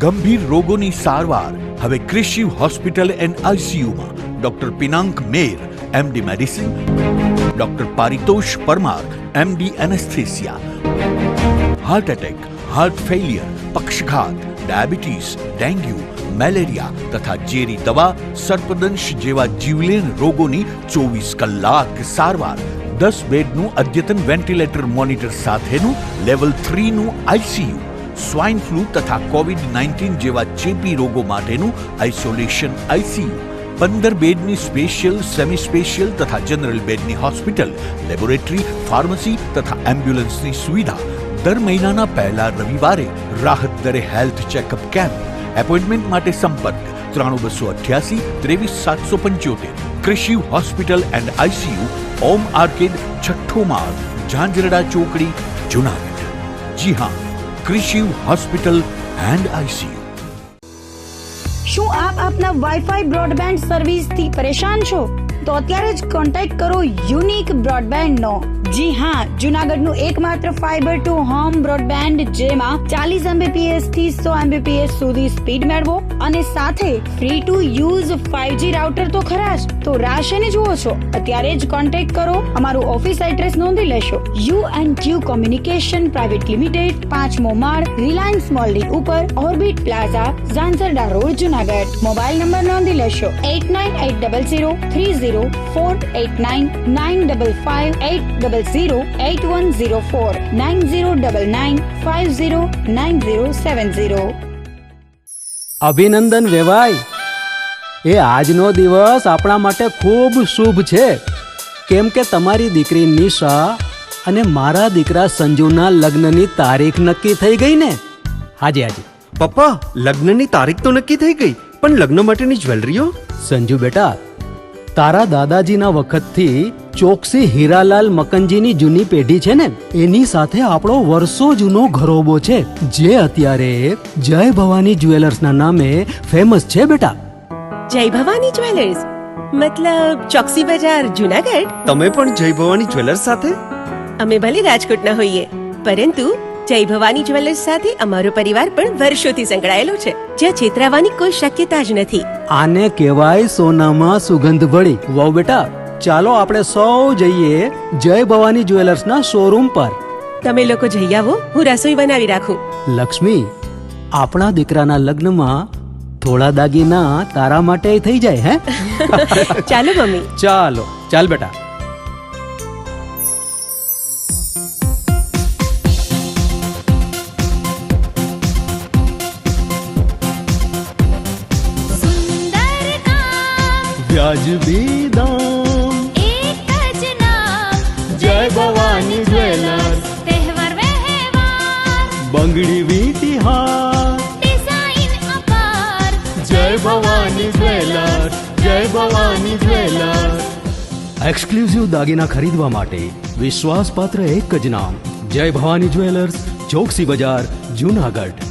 ગંભીર રોગોની સારવાર હવે કૃષિ હોસ્પિટલ એન્ડ આઈસીયુમાં doctor Pinank Mer, MD medicine, doctor Paritosh Parmar, MD anaesthesia, heart attack, heart failure, પક્ષઘાત, ડાયાબિટીસ, ડેન્ગ્યુ, મેલેરિયા તથા ઝેરી દવા, સર્પદંશ જેવા જીવલેણ રોગોની 24 કલાક સારવાર, 10 બેડનું અદ્યતન વેન્ટિલેટર મોનિટર સાથેનું લેવલ 3નું આઈસીયુ, સ્વાઇન ફ્લૂ તથા કોવિડ-19 જેવા ચેપી રોગો માટેનું આઇસોલેશન આઈસીયુ, 15 બેડની સ્પેશિયલ, સેમી સ્પેશિયલ તથા જનરલ બેડની હોસ્પિટલ, લેબોરેટરી, ફાર્મસી તથા એમ્બ્યુલન્સની સુવિધા, દર મહિનાના પહેલા રવિવારે રાહત દરે હેલ્થ ચેકઅપ કેમ્પ. એપોઇન્ટમેન્ટ માટે સંપર્ક 9288 23775. કૃષિ hospital and ICU, Om arcade, છઠ્ઠો માળ, ઝાંઝરડા ચોકડી, જુનાગઢ. જી હા, કૃષિ હોસ્પિટલ એન્ડ આઈસીયુ. શું આપ આપના વાઈફાઈ બ્રોડબેન્ડ સર્વિસથી પરેશાન છો? તો અત્યારે જ કોન્ટેક્ટ કરો યુનિક બ્રોડબેન્ડનો. જી હા, જુનાગઢનું એકમાત્ર ફાઈબર ટુ હોમ બ્રોડબેન્ડ, જેમાં 40 Mbps થી 100 Mbps સુધી સ્પીડ મેળવો અને સાથે free to use 5G router તો ખરા જ. તો રાહ શેની જુઓ છો? અત્યારે જ કોન્ટેક્ટ કરો. અમારું ઓફિસ એડ્રેસ નોંધી લેશો. U&Q કોમ્યુનિકેશન પ્રાઇવેટ લિમિટેડ, 5મો માળ, રિલાયન્સ મોલની ઉપર, orbit plaza, Zanzarda road, Junagadh. Mobile number નોંધી લેશો 89800304899558008104 9099509070. અભિનંદન વેવાય. એ આજનો દિવસ આપણા માટે ખૂબ શુભ છે, કેમ કે તમારી દીકરી નિશા અને મારા દીકરા સંજુના લગ્નની તારીખ નક્કી થઈ ગઈ ને. હાજી હાજી પપ્પા, લગ્નની તારીખ તો નક્કી થઈ ગઈ, પણ લગ્ન માટેની જ્વેલરીઓ? સંજુ બેટા, તારા દાદાજીના વખતથી ચોકસી હીરાલાલ મકનજીની જૂની પેઢી છે ને, એની સાથે આપણો વર્ષો જૂનો ઘરોબો છે, જે અત્યારે જય ભવાની જ્વેલર્સના નામે ફેમસ છે બેટા. જય ભવાની જ્વેલર્સ મતલબ ચોકસી બજાર, જુનાગઢ? તમે પણ જય ભવાની જ્વેલર્સ સાથે? અમે ભલે રાજકોટના હોઈએ, પરંતુ જય ભવાની જ્વેલર્સ સાથે અમારો પરિવાર પણ વર્ષોથી સંકળાયેલો છે, જ્યાં છેતરાવાની કોઈ શક્યતા જ નથી. આને કહેવાય સોનામાં સુગંધ ભળી. વાવ બેટા, ચાલો આપણે સૌ જઈએ જય ભવાની જ્વેલર્સના શોરૂમ પર. તમે લોકો જઈ આવો, હું રસોઈ બનાવી રાખું. લક્ષ્મી, આપણા દીકરાના લગ્નમાં થોડા દાગીના તારા માટે થઈ જાય. હે ચાલો મમ્મી. ચાલો ચાલ બેટા. વ્યાજબી દામ, એક જ નામ, જય ભવાની જ્વેલર્સ. તહેવાર વ્યવહાર, બંગડી વીંટી હાર, ડિઝાઇન અપાર, જય ભવાની જ્વેલર્સ, જય ભવાની જ્વેલર્સ. એક્સક્લુઝિવ દાગીના ખરીદવા માટે વિશ્વાસપાત્ર એક જ નામ, જય ભવાની જ્વેલર્સ, ચોકસી બજાર, જુનાગઢ.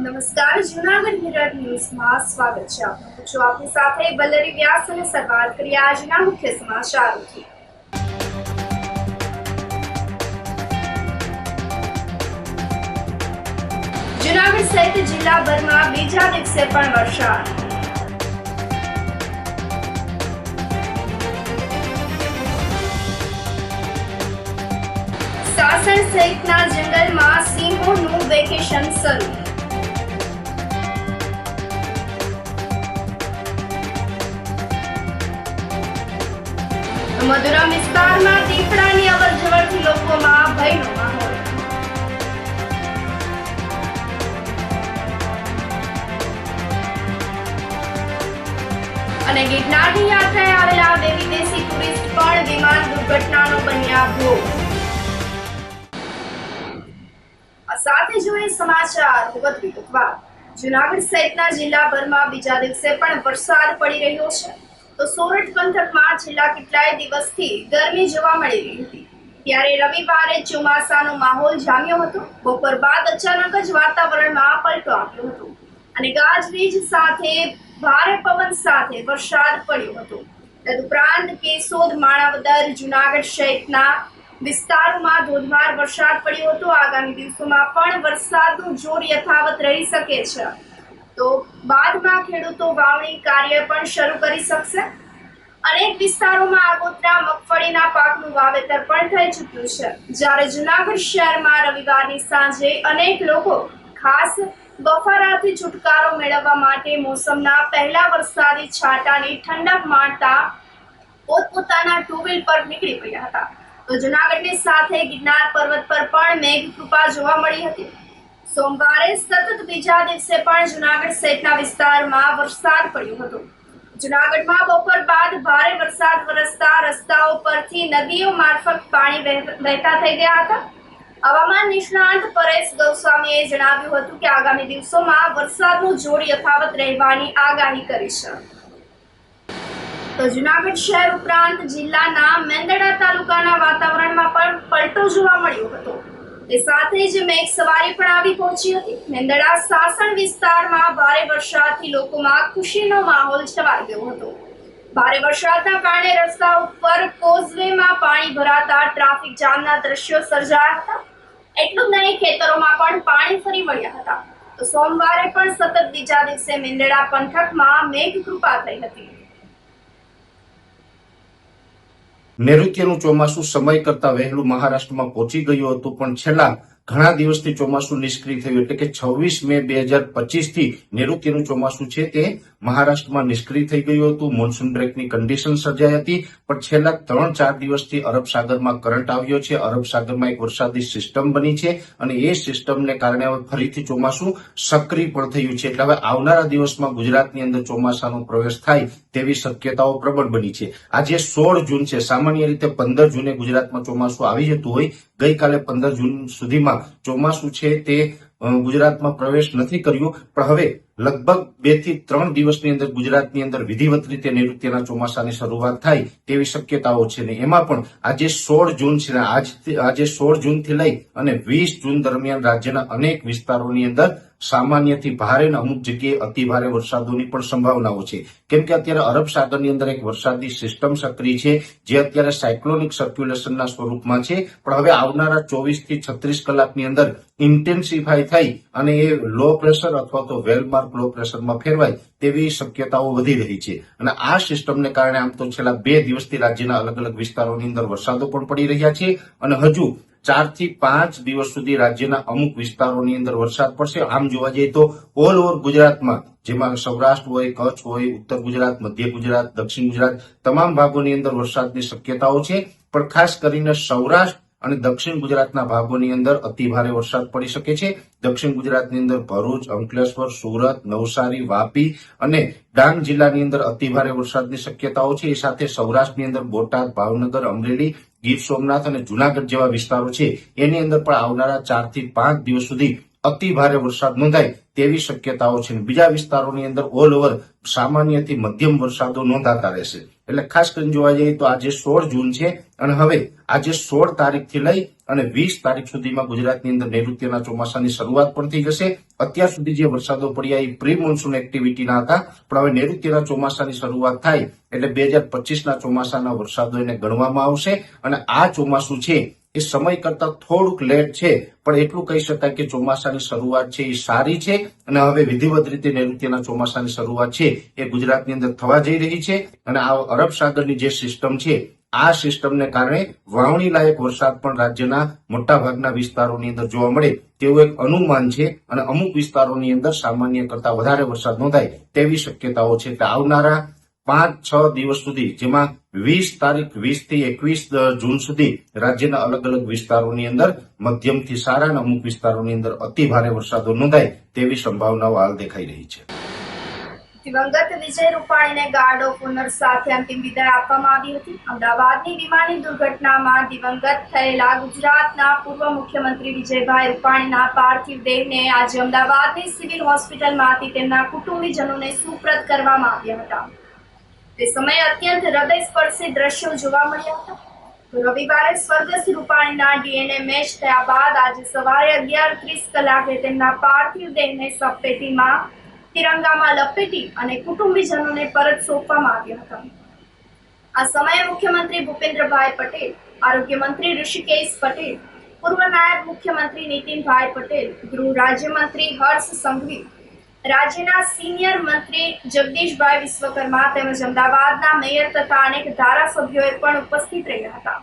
નમસ્કાર, જૂનાગઢ મિરર ન્યૂઝમાં સ્વાગત છે આપનું. છું આપની સાથે વલ્લરી વ્યાસ અને શરૂઆત કરીએ આજના મુખ્ય સમાચારોથી. જૂનાગઢ સહિત જિલ્લાભરમાં બીજા દિવસે પણ વરસાદ. સાસણ સહિતના જંગલમાં સિંહોનું વેકેશન શરૂ. મધુરામ વિસ્તારમાં દીપડાની અવરજવરથી લોકોમાં ભયનો માહોલ. અને ગિરનારની યાત્રાએ આવેલા દેવી દેશી ટુરિસ્ટ દુર્ઘટનાનો બન્યા ભોગ. આ સાથે જોઈએ સમાચાર વિગતવાર. જૂનાગઢ સહિતના જિલ્લાભરમાં બીજા દિવસે પણ વરસાદ પડી રહ્યો છે. તો સોરઠ પંથકમાં છેલ્લા કેટલાય દિવસથી ગરમી જોવા મળી રહી હતી. ત્યારે રવિવારે ચોમાસાનો માહોલ જામ્યો હતો. બપોર બાદ અચાનક જ વાતાવરણમાં પલટો આવ્યો હતો અને ગાજવીજ સાથે ભારે પવન સાથે વરસાદ પડ્યો હતો. તદુપરાંત કેશોદ, માણાવદર, જૂનાગઢ સહિતના વિસ્તારોમાં ધોધમાર વરસાદ પડ્યો હતો. આગામી દિવસોમાં પણ વરસાદનું જોર યથાવત રહી શકે છે. તો બાદમાં ખેડૂતો વાવણી કાર્ય પણ શરૂ કરી શકશે. અનેક વિસ્તારોમાં આગોતરા મગફળીના પાકનું વાવેતર પણ થઈ ચૂક્યું છે. જ્યારે જૂનાગઢ શહેરમાં રવિવારની સાંજે અનેક લોકો ખાસ બફારાથી છુટકારો મેળવવા માટે મોસમના પહેલા વરસાદી છાંટાની ઠંડક માણતા પોતપોતાના ટુ વ્હીલ પર નીકળી પડ્યા હતા. તો જૂનાગઢની સાથે ગિરનાર પર્વત પર પણ મેઘકૃપા જોવા મળી હતી. સોમવારે સતત બીજા દિવસે પણ જૂનાગઢ સહિતના વિસ્તારમાં વરસાદ પડ્યો હતો. જૂનાગઢમાં બપોર બાદ ભારે વરસાદ વરસતા રસ્તાઓ પરથી નદીઓ મારફત પાણી વહેતા થઈ ગયા હતા. હવામાન નિષ્ણાંત પરેશ ગોસ્વામીએ જણાવ્યું હતું કે આગામી દિવસોમાં વરસાદનું જોર યથાવત રહેવાની આગાહી કરી છે. તો જૂનાગઢ શહેર ઉપરાંત જિલ્લાના મેંદરડા તાલુકાના વાતાવરણમાં પણ પલટો જોવા મળ્યો હતો. તે સાથે જ મેઘસવારી પણ આવી પહોંચી હતી. મેંદરડા સાસણ વિસ્તારમાં ભારે વરસાદથી લોકોમાં ખુશીનો માહોલ છવાઈ ગયો હતો. ભારે વરસાદના કારણે રસ્તા ઉપર કોઝવેમાં પાણી ભરાતા ટ્રાફિક જામના દ્રશ્યો સર્જાયા હતા. એટલું જ નહીં, ખેતરોમાં પણ પાણી ફરી વળ્યા હતા. તો સોમવારે પણ સતત બીજા દિવસે મેંદરડા પંથકમાં મેઘકૃપા થઈ હતી. નૈઋત્યનું ચોમાસું સમય કરતા વહેલું મહારાષ્ટ્રમાં પહોંચી ગયું હતું, પણ છેલ્લા ઘણા દિવસથી ચોમાસું નિષ્ક્રિય થયું. એટલે કે 26 મે 2025 થી નૈઋત્યનું ચોમાસું છે તે મહારાષ્ટ્રમાં નિષ્ક્રિય થઈ ગયું હતું. મોન્સૂન બ્રેકની કન્ડિશન સર્જાઈ હતી, પણ છેલ્લા 3-4 દિવસથી અરબ સાગરમાં કરંટ આવ્યો છે. અરબ સાગરમાં એક વરસાદી સિસ્ટમ બની છે અને એ સિસ્ટમને કારણે હવે ફરીથી ચોમાસું સક્રિય પણ થયું છે. એટલે હવે આવનારા દિવસમાં ગુજરાતની અંદર ચોમાસાનો પ્રવેશ થાય તેવી શક્યતાઓ પ્રબળ બની છે. આજે 16 જૂન છે. સામાન્ય રીતે 15 જૂને ગુજરાતમાં ચોમાસું આવી જતું હોય. ગઈકાલે 15 જૂન સુધીમાં ચોમાસું છે તે ગુજરાતમાં પ્રવેશ નથી કર્યું, પણ હવે લગભગ 2 થી 3 દિવસની અંદર ગુજરાતની અંદર વિધિવત રીતે નૈઋત્યના ચોમાસાની શરૂઆત થાય તેવી શક્યતાઓ છે. ને એમાં પણ આજે 16 જૂન છે. આજે 16 જૂનથી લઈ અને 20 જૂન દરમિયાન રાજ્યના અનેક વિસ્તારોની અંદર સામાન્યથી ભારે અને અમુક જગ્યાએ અતિ ભારે વરસાદોની પણ સંભાવનાઓ છે. કેમ કે અત્યારે અરબ સાગરની અંદર એક વરસાદી સિસ્ટમ સક્રિય છે, જે અત્યારે સાયક્લોનિક સર્ક્યુલેશનના સ્વરૂપમાં છે, પણ હવે આવનારા 24 થી 36 કલાકની અંદર ઇન્ટેન્સિફાય થઈ અને એ લો પ્રેશર અથવા તો વેલમાર્ક લો પ્રેશરમાં ફેરવાય તેવી શક્યતાઓ વધી રહી છે. અને આ સિસ્ટમને કારણે આમ તો છેલ્લા 2 દિવસથી રાજ્યના અલગ અલગ વિસ્તારોની અંદર વરસાદો પણ પડી રહ્યા છે અને હજુ 4 થી 5 દિવસ સુધી રાજ્યના અમુક વિસ્તારોની અંદર વરસાદ પડશે. આમ જોવા જઈએ તો ઓલ ઓવર ગુજરાતમાં, જેમાં સૌરાષ્ટ્ર હોય, કચ્છ હોય, ઉત્તર ગુજરાત, મધ્ય ગુજરાત, દક્ષિણ ગુજરાત, તમામ ભાગોની અંદર વરસાદની શક્યતાઓ છે. પણ ખાસ કરીને સૌરાષ્ટ્ર અને દક્ષિણ ગુજરાતના ભાગોની અંદર અતિ ભારે વરસાદ પડી શકે છે. દક્ષિણ ગુજરાતની અંદર ભરૂચ, અંકલેશ્વર, સુરત, નવસારી, વાપી અને ડાંગ જિલ્લાની અંદર અતિ ભારે વરસાદની શક્યતાઓ છે. એ સાથે સૌરાષ્ટ્રની અંદર બોટાદ, ભાવનગર, અમરેલી, ગીર સોમનાથ અને જુનાગઢ જેવા વિસ્તારો છે એની અંદર પણ આવનારા 4 થી 5 દિવસ સુધી અતિ ભારે વરસાદ નોંધાય તેવી શક્યતાઓ છે. બીજા વિસ્તારોની અંદર ઓલ ઓવર સામાન્યથી મધ્યમ વરસાદો નોંધાતા રહેશે. એટલે ખાસ કરીને જોવા જઈએ તો આજે 16 જૂન છે અને હવે આજે 16 તારીખથી લઈ અને 20 તારીખ સુધીમાં ગુજરાતની અંદર નૈઋત્યના ચોમાસાની શરૂઆત પણ થઈ જશે. અત્યાર સુધી જે વરસાદો પડ્યા એ પ્રી મોન્સૂન એક્ટિવિટીના હતા, પણ હવે નૈઋત્યના ચોમાસાની શરૂઆત થાય એટલે 2025ના ચોમાસાના વરસાદો એને ગણવામાં આવશે. અને આ ચોમાસું છે એ સમય કરતા થોડુંક લેટ છે, પણ એટલું કહી શકાય કે ચોમાસાની શરૂઆત છે એ સારી છે અને હવે વિધિવત રીતે નૈઋત્યના ચોમાસાની શરૂઆત છે એ ગુજરાતની અંદર થવા જઈ રહી છે. અને આ અરબ સાગરની જે સિસ્ટમ છે, આ સિસ્ટમને કારણે વાવણી લાયક વરસાદ પણ રાજ્યના મોટા ભાગના વિસ્તારોની અંદર જોવા મળે તેવું એક અનુમાન છે અને અમુક વિસ્તારોની અંદર સામાન્ય કરતા વધારે વરસાદ નોંધાય તેવી શક્યતાઓ છે. એટલે આવનારા 5-6 દિવસ સુધી, જેમાં 20 તારીખ 20 થી 21 જૂન સુધી રાજ્યના અલગ અલગ વિસ્તારોની અંદર મધ્યમથી સારા અને અમુક વિસ્તારોની અંદર અતિ ભારે વરસાદો નોંધાય તેવી સંભાવનાઓ હાલ દેખાઈ રહી છે. દિવંગત વિજય રૂપાણીને ગાર્ડ ઓફ ઓનર સાથે અંતિમ વિદાય આપવામાં આવી હતી. અમદાવાદની વિમાની દુર્ઘટનામાં દિવંગત થયેલા ગુજરાતના પૂર્વ મુખ્યમંત્રી વિજયભાઈ રૂપાણીના પાર્થિવ દેહને આજે અમદાવાદની સિવિલ હોસ્પિટલમાંથી તેમના કુટુંબીજનોને સુપ્રત કરવામાં આવ્યા હતા. તે સમયે અત્યંત હૃદયસ્પર્શી દ્રશ્યો જોવા મળ્યા હતા. રવિવારે સ્વર્ગસ્થ રૂપાણીના ડીએનએ મેચ થયા બાદ આજે સવારે 11:30 કલાકે તેમના પાર્થિવ દેહને સપેટીમાં તિરંગામાં લપેટી અને કુટુંબીજનોને પરત સોંપવામાં આવ્યા હતા. આ સમયે મુખ્યમંત્રી ભૂપેન્દ્રભાઈ પટેલ, આરોગ્ય મંત્રી ઋષિકેશ પટેલ, પૂર્વ નાયબ મુખ્યમંત્રી નીતિનભાઈ પટેલ, ગૃહ રાજ્યમંત્રી હર્ષ સંઘવી, રાજ્યના સિનિયર મંત્રી જગદીશભાઈ વિશ્વકર્મા તેમજ અમદાવાદના મેયર તથા અનેક ધારાસભ્યોએ પણ ઉપસ્થિત રહ્યા હતા.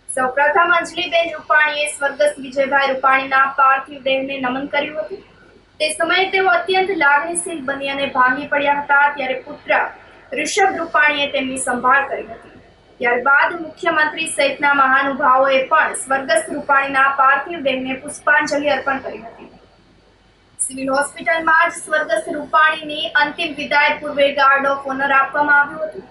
સૌપ્રથમ અંજલિબેન રૂપાણીએ સ્વર્ગસ્થ વિજયભાઈ રૂપાણીના પાર્થિવ દેહને નમન કર્યું હતું. તે સમયે તેઓ અત્યંત લાગણીશીલ બની અને ભાંગી પડ્યા હતા. ત્યારે પુત્ર ઋષભ રૂપાણીએ તેમની સંભાળ કરી હતી. ત્યારબાદ મુખ્યમંત્રી સહિતના મહાનુભાવોએ પણ સ્વર્ગસ્થ રૂપાણીના પાર્થિવ દેહને પુષ્પાંજલિ અર્પણ કરી હતી. સિવિલ હોસ્પિટલમાં જ સ્વર્ગસ્થ રૂપાણીની અંતિમ વિદાય પૂર્વે ગાર્ડ ઓફ ઓનર આપવામાં આવ્યું હતું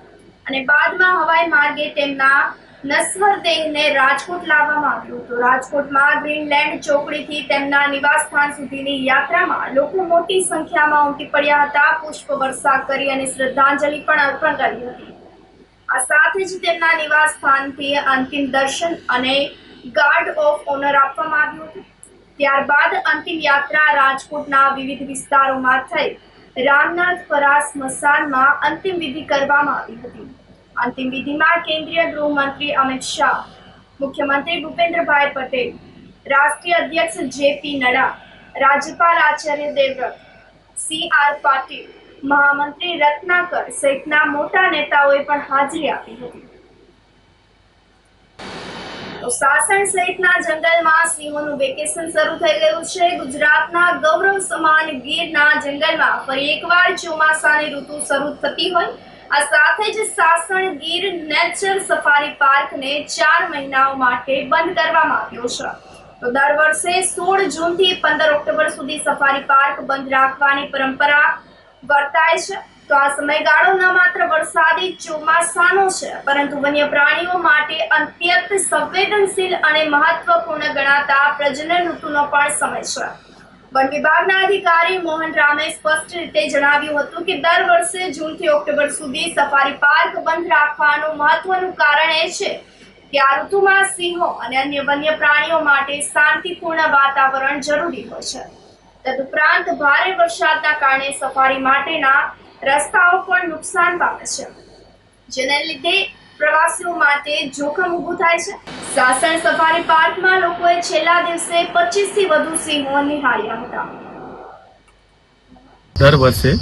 અને બાદમાં હવાઈ માર્ગે તેમના નશ્વર દેહને રાજકોટ લાવવામાં આવ્યું હતું. રાજકોટમાં ગ્રીનલેન્ડ ચોકડીથી તેમના નિવાસસ્થાન સુધીની યાત્રામાં લોકો મોટી સંખ્યામાં ઉમટી પડ્યા હતા. પુષ્પ વર્ષા કરી અને શ્રદ્ધાંજલિ પણ અર્પણ કરી હતી. આ સાથે જ તેમના નિવાસસ્થાનથી અંતિમ દર્શન અને ગાર્ડ ઓફ ઓનર આપવામાં આવ્યું હતું. ત્યારબાદ અંતિમ યાત્રા રાજકોટના વિવિધ વિસ્તારોમાં થઈ રામનાથપરા સ્મશાનમાં અંતિમ વિધિ કરવામાં આવી હતી. અંતિમ વિધિમાં કેન્દ્રીય ગૃહમંત્રી અમિત શાહ, મુખ્યમંત્રી ભૂપેન્દ્રભાઈ પટેલ, રાષ્ટ્રીય અધ્યક્ષ જેપી નડ્ડા, રાજ્યપાલ આચાર્ય દેવવ્રત, CR પાટીલ, મહામંત્રી રત્નાકર સહિતના મોટા નેતાઓએ પણ હાજરી આપી હતી. તો સાસણ સહિતના જંગલમાં સિંહોનું વેકેશન શરૂ થઈ ગયું છે. ગુજરાતના ગૌરવ સમાન ગીરના જંગલમાં ફરી એકવાર ચોમાસાની ઋતુ શરૂ થતી હોય આ સાથે જ સાસણ ગીર નેચર સફારી પાર્કને 4 મહિનાઓ માટે બંધ કરવામાં આવ્યો છે. તો દર વર્ષે 16 જૂનથી 15 ઓક્ટોબર સુધી સફારી પાર્ક બંધ રાખવાની પરંપરા વર્તાય છે. તો આ સમયગાળો ન માત્ર વરસાદી ચોમાસાનો છે પરંતુ વન્ય પ્રાણીઓ માટે અત્યંત સંવેદનશીલ અને મહત્વપૂર્ણ ગણાતા પ્રજનન ઋતુનો પણ સમય છે. વન વિભાગના અધિકારી મોહન રામે સ્પષ્ટ રીતે જણાવ્યું હતું કે દર વર્ષે જૂનથી ઓક્ટોબર સુધી સફારી પાર્ક બંધ રાખવાનું મહત્વનું કારણ એ છે કે આ ઋતુમાં સિંહો અને અન્ય વન્ય પ્રાણીઓ માટે શાંતિપૂર્ણ વાતાવરણ જરૂરી હોય છે. તદુપરાંત ભારે વરસાદના કારણે સફારી માટેના રસ્તાઓ પણ નુકસાન પામે છે, જેને લીધે પ્રવાસીઓ માટે જોખમ ઊભું થાય છે. સાસણ સફારી પાર્કમાં લોકોએ છેલ્લા દિવસે 25 થી વધુ સિંહો નિહાળ્યા હતા. દર વર્ષે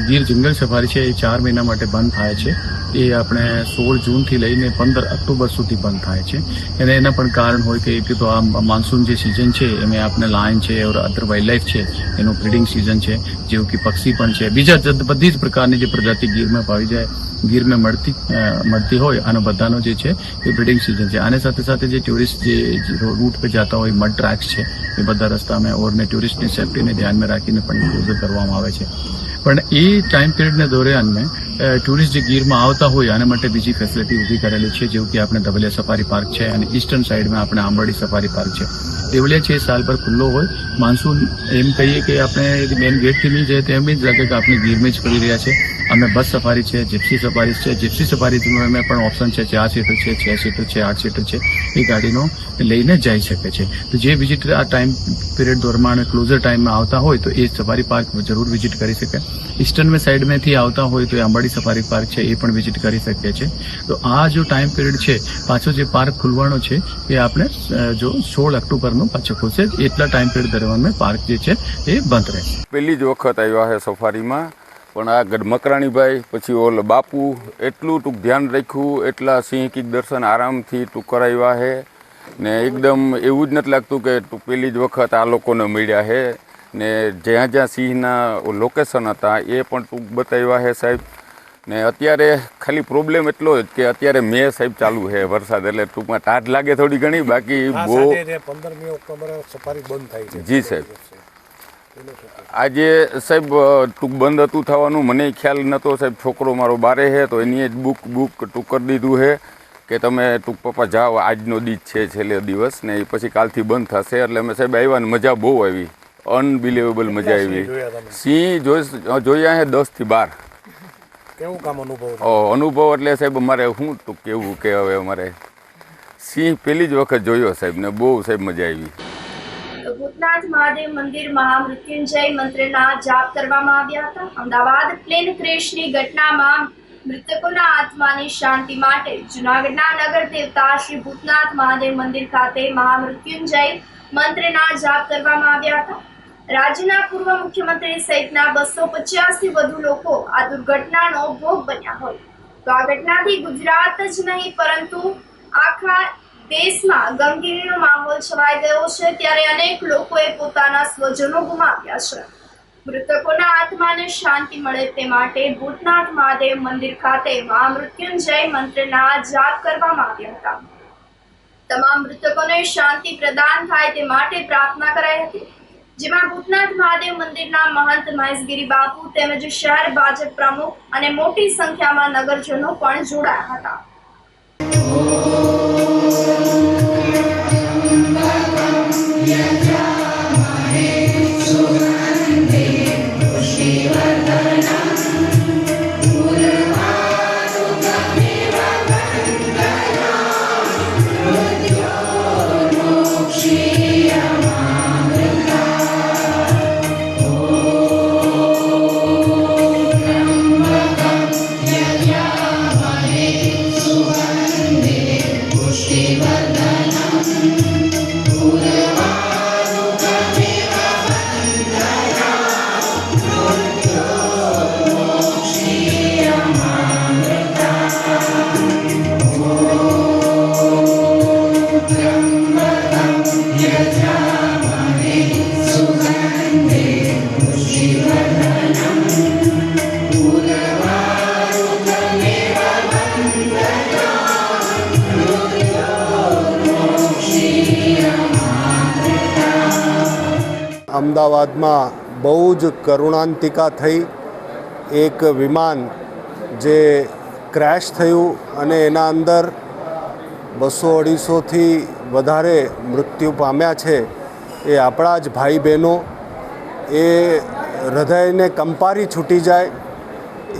ગીર જંગલ સફારી છે એ 4 મહિના માટે બંધ થાય છે. એ આપણે 16 જૂનથી લઈને 15 ઓક્ટોબર સુધી બંધ થાય છે. અને એના પણ કારણ હોય કે તો આ માન્સૂન જે સિઝન છે એમાં આપણે લાયન છે ઓર અધર વાઇલ્ડલાઇફ છે એનું બ્રીડિંગ સિઝન છે, જેવું કે પક્ષી પણ છે, બીજા બધી જ પ્રકારની જે પ્રજાતિ ગીરમાં પાવી જાય ગીરમાં મળતી હોય આનો બધાનો જે છે એ બ્રીડિંગ સિઝન છે. આને સાથે સાથે જે ટુરિસ્ટ જે રૂટ પર જતા હોય મડ ટ્રેક્સ છે એ બધા રસ્તામાં ઓરને ટુરિસ્ટની સેફ્ટીને ધ્યાનમાં રાખીને પણ ક્લોઝર કરવામાં આવે છે. પણ એ ટાઈમ પિરિયડના દરમિયાન ટુરિસ્ટ જે ગીરમાં આવતા હોય આના માટે બીજી ફેસિલિટી ઊભી કરેલી છે, જેવું કે આપણે ધવલિયા સફારી પાર્ક છે અને ઈસ્ટર્ન સાઈડમાં આપણે આંબાડી સફારી પાર્ક છે. ધવલિયા છે સાલ ભર ખુલ્લો હોય. માન્સૂન એમ કહીએ કે આપણે મેન ગેટથી નહીં જાય તો એમ જ લાગે કે આપણે ગીરમાં જ ફરી રહ્યા છે. અમે બસ સફારી છે, જીપ્સી સફારી છે. જીપ્સી સફારીમાં પણ ઓપ્શન છે 4 સીટર છે, 6 સીટર છે, 8 સીટર છે. એ ગાડીનો લઈને જઈ શકે છે. તો જે વિઝિટર આ ટાઈમ પીરિયડ દરમિયાન ક્લોઝર ટાઈમમાં આવતા હોય તો એ સફારી પાર્ક જરૂર વિઝિટ કરી શકે. ઈસ્ટર્ન સાઈડમાંથી આવતા હોય તો એ આંબાડી સફારી પાર્ક છે એ પણ વિઝિટ કરી શકીએ છીએ. તો આ જો ટાઈમ પીરિયડ છે પાછો જે પાર્ક ખુલવાનો છે એ આપણે જો 16 ઓક્ટોબરનો પાછો ખુલશે. એટલા ટાઈમ પીરિયડ દરમિયાન પાર્ક જે છે એ બંધ રહેશે. પહેલી જ વખત આવ્યા છે સફારીમાં, પણ આ મકરાણીભાઈ પછી ઓલ બાપુ એટલું ટૂંક ધ્યાન રાખ્યું, એટલા સિંહ કીક દર્શન આરામથી ટૂંક કરાવ્યા છે ને એકદમ એવું જ નથી લાગતું કે પહેલી જ વખત આ લોકોને મળ્યા છે. ને જ્યાં જ્યાં સિંહના લોકેશન હતા એ પણ ટૂંક બતાવ્યા છે સાહેબ. ને અત્યારે ખાલી પ્રોબ્લેમ એટલો જ કે અત્યારે મે સાહેબ ચાલુ છે વરસાદ, એટલે ટૂંકમાં ટાઢ લાગે થોડી ઘણી, બાકી બહુ 15મી ઓક્ટોબર સફારી બંધ થાય છે. જી સાહેબ, આજે સાહેબ ટૂંક બંધ હતું થવાનું, મને ખ્યાલ નહોતો સાહેબ. છોકરો મારો બારે છે તો એની જ બુક ટૂંક કરી દીધું છે કે તમે ટૂંક પપ્પા જાઓ, આજનો દીજ છે છેલ્લો દિવસ ને એ પછી કાલથી બંધ થશે. એટલે અમે સાહેબ આવ્યા ને મજા બહુ આવી, અનબિલિવેબલ મજા આવી. સિંહ જોયા છે 10 થી 12. કેવું કામ અનુભવ એટલે સાહેબ અમારે શું ટૂંક કેવું કે હવે અમારે સિંહ પહેલી જ વખત જોયો સાહેબ ને બહુ સાહેબ મજા આવી. ભૂતનાથ મહાદેવ મંદિર મહામૃત્યુંજય મંત્રના જાપ કરવામાં આવ્યા હતા. અમદાવાદ પ્લેન ક્રેશની ઘટનામાં મૃતકોના આત્માની શાંતિ માટે જૂનાગઢના નગર દેવતા શ્રી ભૂતનાથ મહાદેવ મંદિર ખાતે મહામૃત્યુંજય મંત્રના જાપ કરવામાં આવ્યા હતા. રાજ્યના પૂર્વ મુખ્યમંત્રી સહિતના 250 થી વધુ લોકો આ દુર્ઘટનાનો ભોગ બન્યા હોય તો આ ઘટનાથી ગુજરાત જ નહીં પરંતુ આખા દેશમાં ગમગીનીનો માહોલ છવાઈ ગયો છે. ત્યારે અનેક લોકોએ પોતાના સ્વજનો ગુમાવ્યા છે. મૃતકોના આત્માને શાંતિ મળે તે માટે ભૂતનાથ મહાદેવ મંદિર ખાતે મહામૃત્યુંજય મંત્રના જાપ કરવામાં આવ્યા હતા. તમામ મૃતકોને શાંતિ પ્રદાન થાય તે માટે પ્રાર્થના કરાઈ હતી, જેમાં ભૂતનાથ મહાદેવ મંદિરના મહંત મહેશગીરી બાપુ તેમજ શહેર ભાજપ પ્રમુખ અને મોટી સંખ્યામાં નગરજનો પણ જોડાયા હતા. અમદાવાદમાં બહુ જ કરુણાંતિકા થઈ. એક વિમાન જે ક્રેશ થયું અને એના અંદર 200-250થી વધારે મૃત્યુ પામ્યા છે. એ આપણા જ ભાઈ બહેનો, એ હૃદયને કંપારી છૂટી જાય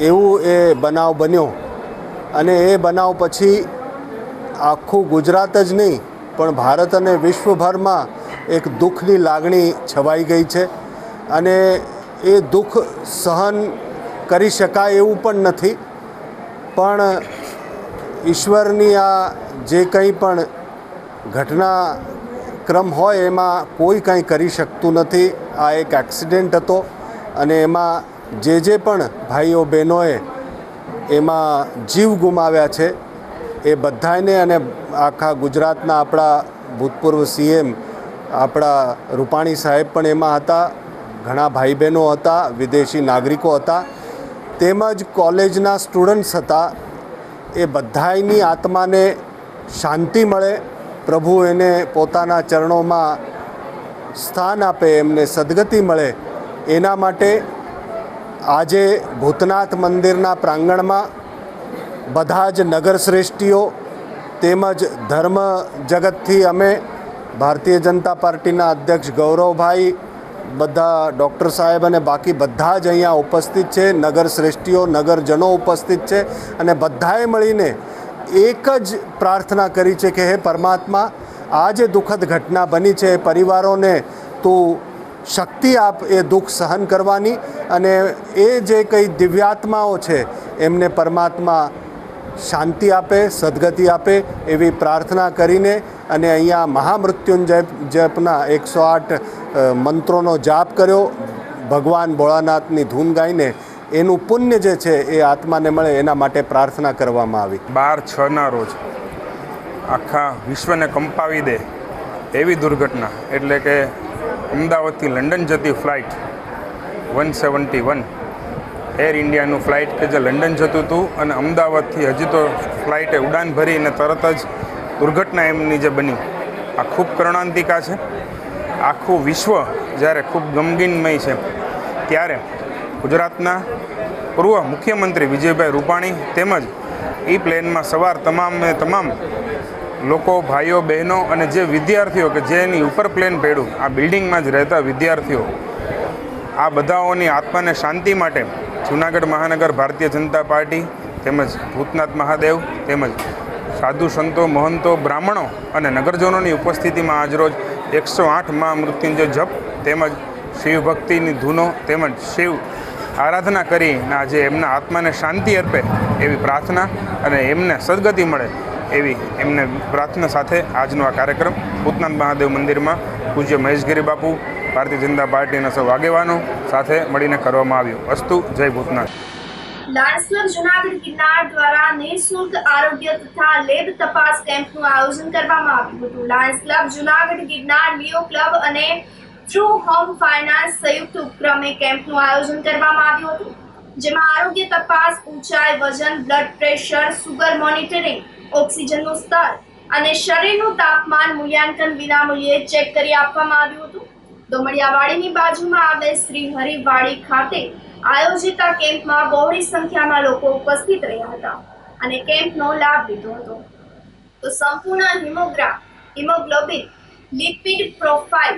એવું એ બનાવ બન્યો. અને એ બનાવ પછી આખું ગુજરાત જ નહીં પણ ભારત અને વિશ્વભરમાં એક દુઃખની લાગણી છવાઈ ગઈ છે. અને એ દુઃખ સહન કરી શકાય એવું પણ નથી, પણ ઈશ્વરની આ જે કંઈ પણ ઘટનાક્રમ હોય એમાં કોઈ કંઈ કરી શકતું નથી. આ એક એક્સિડન્ટ હતો અને એમાં જે પણ ભાઈઓ બહેનોએ એમાં જીવ ગુમાવ્યા છે એ બધાને, અને આખા ગુજરાતના આપણા ભૂતપૂર્વ CM આપણા રૂપાણી સાહેબ પણ એમાં હતા, ઘણા ભાઈ બહેનો હતા, વિદેશી નાગરિકો હતા, તેમજ કોલેજના સ્ટુડન્ટ્સ હતા. એ બધાની આત્માને શાંતિ મળે, પ્રભુ એને પોતાના ચરણોમાં સ્થાન આપે, એમને સદગતિ મળે, એના માટે આજે ભૂતનાથ મંદિરના પ્રાંગણમાં બધા જ નગરશ્રેષ્ઠીઓ તેમજ ધર્મ જગતથી અમે ભારતીય જનતા પાર્ટીના અધ્યક્ષ ગૌરવભાઈ, બધા ડૉક્ટર સાહેબ અને બાકી બધા જ અહીંયા ઉપસ્થિત છે. નગરશ્રેષ્ઠીઓ, નગરજનો ઉપસ્થિત છે અને બધાએ મળીને એક જ પ્રાર્થના કરી છે કે હે પરમાત્મા, આ જે દુઃખદ ઘટના બની છે એ પરિવારોને તું શક્તિ આપ એ દુઃખ સહન કરવાની, અને એ જે કંઈ દિવ્યાત્માઓ છે એમને પરમાત્મા શાંતિ આપે, સદગતિ આપે એવી પ્રાર્થના કરીને અને અહીંયા મહામૃત્યુંજય જપના 108 મંત્રોનો જાપ કર્યો. ભગવાન ભોળાનાથની ધૂન ગાઈને એનું પુણ્ય જે છે એ આત્માને મળે એના માટે પ્રાર્થના કરવામાં આવી. 12/6ના રોજ આખા વિશ્વને કંપાવી દે એવી દુર્ઘટના, એટલે કે અમદાવાદથી લંડન જતી ફ્લાઇટ 171 એર ઇન્ડિયાનું ફ્લાઇટ કે જે લંડન જતું હતું અને અમદાવાદથી હજી તો ફ્લાઇટે ઉડાન ભરી અને તરત જ દુર્ઘટના એમની જે બની, આ ખૂબ કરુણાંતિકા છે. આખું વિશ્વ જ્યારે ખૂબ ગમગીનમય છે, ત્યારે ગુજરાતના પૂર્વ મુખ્યમંત્રી વિજયભાઈ રૂપાણી તેમજ એ પ્લેનમાં સવાર તમામ લોકો, ભાઈઓ બહેનો અને જે વિદ્યાર્થીઓ કે જેની ઉપર પ્લેન પડ્યું, આ બિલ્ડિંગમાં જ રહેતા વિદ્યાર્થીઓ, આ બધાઓની આત્માને શાંતિ માટે જૂનાગઢ મહાનગર ભારતીય જનતા પાર્ટી તેમજ ભૂતનાથ મહાદેવ તેમજ સાધુ સંતો, મહંતો, બ્રાહ્મણો અને નગરજનોની ઉપસ્થિતિમાં આજરોજ 108 મા મૃત્યુંજય જપ તેમજ શિવ ભક્તિની ધૂનો તેમજ શિવ આરાધના કરીને આજે એમના આત્માને શાંતિ અર્પે એવી પ્રાર્થના અને એમને સદગતિ મળે એવી એમને પ્રાર્થના સાથે આજનો આ કાર્યક્રમ ભૂતનાથ મહાદેવ મંદિરમાં પૂજ્ય મહેશગીરી બાપુ, ભારતીય જનતા પાર્ટીના સૌ આગેવાનો સાથે મળીને કરવામાં આવ્યું. અસ્તુ, જય ભૂતનાથ. લાયન્સ ક્લબ જૂનાગઢ ગિરનાર દ્વારા નિઃશુલ્ક આરોગ્ય તથા લેબ તપાસ કેમ્પનું આયોજન કરવામાં આવ્યું હતું. લાયન્સ ક્લબ જૂનાગઢ ગિરનાર, લિયો ક્લબ અને થ્રુ હોમ ફાઇનાન્સ સંયુક્ત ઉપક્રમે કેમ્પનું આયોજન કરવામાં આવ્યું હતું, જેમાં આરોગ્ય તપાસ, ઊંચાઈ, વજન, બ્લડ પ્રેશર, સુગર મોનિટરિંગ, ઓક્સિજનનું સ્તર અને શરીરનું તાપમાન મૂલ્યાંકન વિનામૂલ્યે ચેક કરી આપવામાં આવ્યું હતું. દોમડિયાવાડીની બાજુમાં આવેલ શ્રી હરિવાડી ખાતે આયોજિત આ કેમ્પમાં બહોળી સંખ્યામાં લોકો ઉપસ્થિત રહ્યા હતા અને કેમ્પનો લાભ લીધો હતો. તો સંપૂર્ણ હિમોગ્લોબિન, લિપિડ પ્રોફાઇલ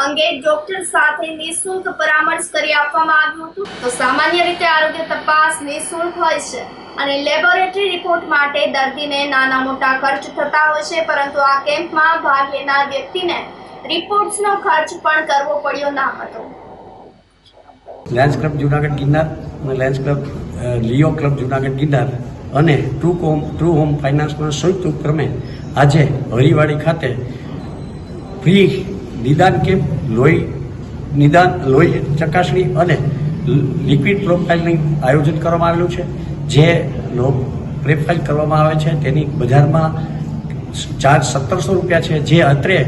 અંગે ડોક્ટર સાથે નિઃશુલ્ક પરામર્શ કરી આપવામાં આવ્યું હતું. તો સામાન્ય રીતે આરોગ્ય તપાસ નિઃશુલ્ક હોય છે અને લેબોરેટરી રિપોર્ટ માટે દર્દીને નાના મોટા ખર્ચ થતા હોય છે, પરંતુ આ કેમ્પમાં ભાગ લેનાર વ્યક્તિને રિપોર્ટ્સનો ખર્ચ પણ કરવો પડ્યો ન હતો. લાયન્સ ક્લબ જૂનાગઢ ગિરનાર અને લાયન્સ ક્લબ લિયો ક્લબ જૂનાગઢ ગિરનાર અને ટ્રુ હોમ ફાઇનાન્સના સંયુક્ત ઉપક્રમે આજે હરિવાડી ખાતે ફ્રી નિદાન કેમ્પ, લોહી ચકાસણી અને લિક્વિડ પ્રોફાઇલનું આયોજન કરવામાં આવેલું છે. જે પ્રોફાઇલ કરવામાં આવે છે તેની બજારમાં ચાર્જ 1700 રૂપિયા છે, જે અત્રે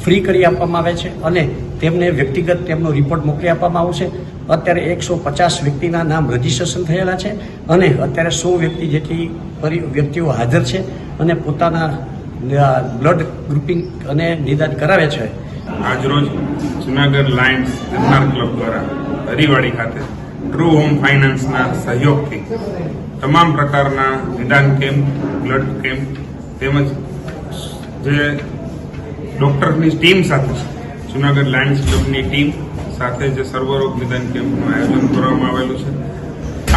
ફ્રી કરી આપવામાં આવે છે અને તેમને વ્યક્તિગત તેમનો રિપોર્ટ મોકલી આપવામાં આવશે. અત્યારે 150 વ્યક્તિના નામ રજીસ્ટ્રેશન થયેલા છે અને અત્યારે 100 વ્યક્તિ જેટલી વ્યક્તિઓ હાજર છે અને પોતાના બ્લડ ગ્રુપિંગ અને નિદાન કરાવે છે. આજરોજ જૂનાગઢ લાયન્સ ગિરનાર ક્લબ દ્વારા હરિવાડી ખાતે ટ્રુ હોમ ફાઇનાન્સના સહયોગથી તમામ પ્રકારના નિદાન કેમ્પ, બ્લડ કેમ્પ તેમજ જે ડૉક્ટરની ટીમ સાથે જૂનાગઢ લાયન્સ ક્લબની ટીમ સાથે જે સર્વરોગ નિદાન કેમ્પનું આયોજન કરવામાં આવેલું છે.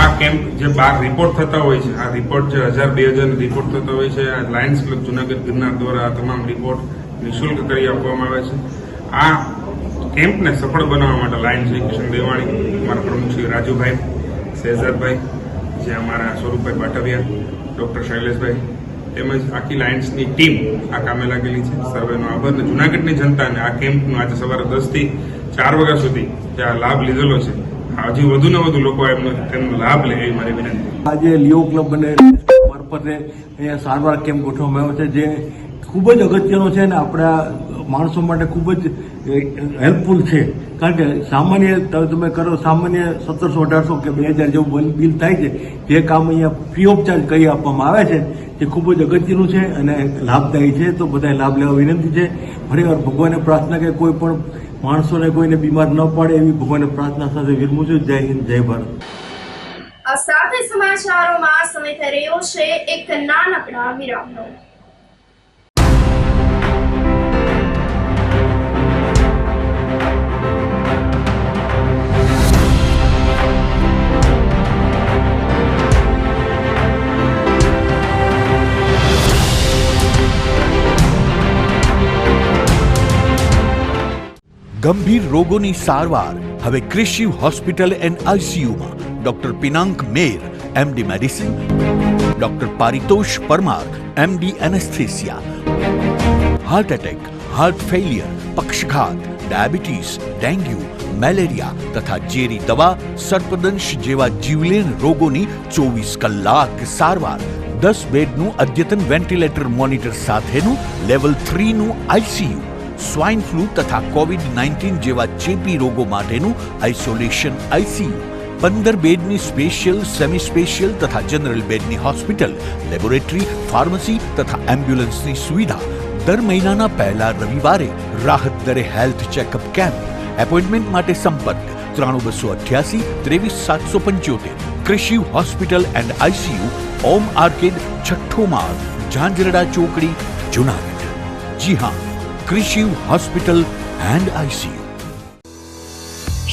આ કેમ્પ જે 12 રિપોર્ટ થતા હોય છે, આ રિપોર્ટ જે 1000-2000 રિપોર્ટ થતા હોય છે, આ લાયન્સ ક્લબ જૂનાગઢ ગિરનાર દ્વારા આ તમામ રિપોર્ટ નિઃશુલ્ક કરી આપવામાં આવે છે. આ કેમ્પને સફળ બનાવવા માટે લાયન્સ શ્રી કિશન દેવાણી, અમારા પ્રમુખ શ્રી રાજુભાઈ, શહેજાદભાઈ, જે અમારા સ્વરૂપભાઈ પાટવિયા, ડૉક્ટર શૈલેષભાઈ તેમજ આખી લાયન્સની ટીમ આ કામે લાગેલી છે. સર્વેનો આભાર. અને જૂનાગઢની જનતાને આ કેમ્પનો આજે સવારે 10 થી 4 વાગ્યા સુધી જે આ લાભ લીધેલો છે, હજી વધુ ને વધુ લોકો તેમનો લાભ લે એવી મારી વિનંતી. આજે લિયો ક્લબ અને મારફતે અહીંયા સારવાર કેમ્પ ગોઠવવામાં આવ્યો છે, જે ખૂબ જ અગત્યનો છે અને આપણા માણસો માટે ખૂબ જ હેલ્પફુલ છે. કારણ કે સામાન્ય તમે કરો સામાન્ય 1700-1800 કે 2000 જેવું બિલ થાય છે, જે કામ અહીંયા ફ્રી ઓફ ચાર્જ કરી આપવામાં આવે છે, જે ખૂબ જ અગત્યનું છે અને લાભદાયી છે. તો બધાએ લાભ લેવા વિનંતી છે. ફરીવાર ભગવાનને પ્રાર્થના કે કોઈ પણ માણસોને કોઈને બીમાર ન પડે એવી ભગવાનને પ્રાર્થના સાથે વિરમું છું. જય હિન્દ, જય ભારત. આ સાથે સમાચારોમાં સમય થઈ રહ્યો છે એક નાનકડા વિરામનો. ગંભીર રોગોની સારવાર હવે ક્રિશિવ હોસ્પિટલ એન્ડ આઈસીયુમાં doctor Pinank Mer, MD medicine, doctor Paritosh Parmar, MD anaesthesia, heart attack, heart failure, પક્ષઘાત, ડાયાબિટીસ, ડેન્ગ્યુ, મેલેરિયા તથા ઝેરી દવા, સર્પદંશ જેવા જીવલેણ રોગોની 24 કલાક સારવાર, 10 બેડનું અદ્યતન વેન્ટિલેટર મોનિટર સાથેનું લેવલ 3નું આઈસીયુ, સ્વાઇન ફ્લૂ તથા કોવિડ-19 જેવા ચેપી રોગો માટેનું આઇસોલેશન આઈસીયુ, 15 બેડની સ્પેશિયલ, સેમી સ્પેશિયલ તથા જનરલ બેડની હોસ્પિટલ, લેબોરેટરી, ફાર્મસી તથા એમ્બ્યુલન્સની સુવિધા, દર મહિનાના પહેલા રવિવારે રાહત દરે હેલ્થ ચેકઅપ કેમ્પ, એપોઇન્ટમેન્ટ માટે સંપર્ક 9288 23775. કૃષિ hospital and ICU, Om arcade, છઠ્ઠો માળ, ઝાંઝરડા ચોકડી, જુનાગઢ. જી હા, કૃષિ હોસ્પિટલ એન્ડ આઈસીયુ.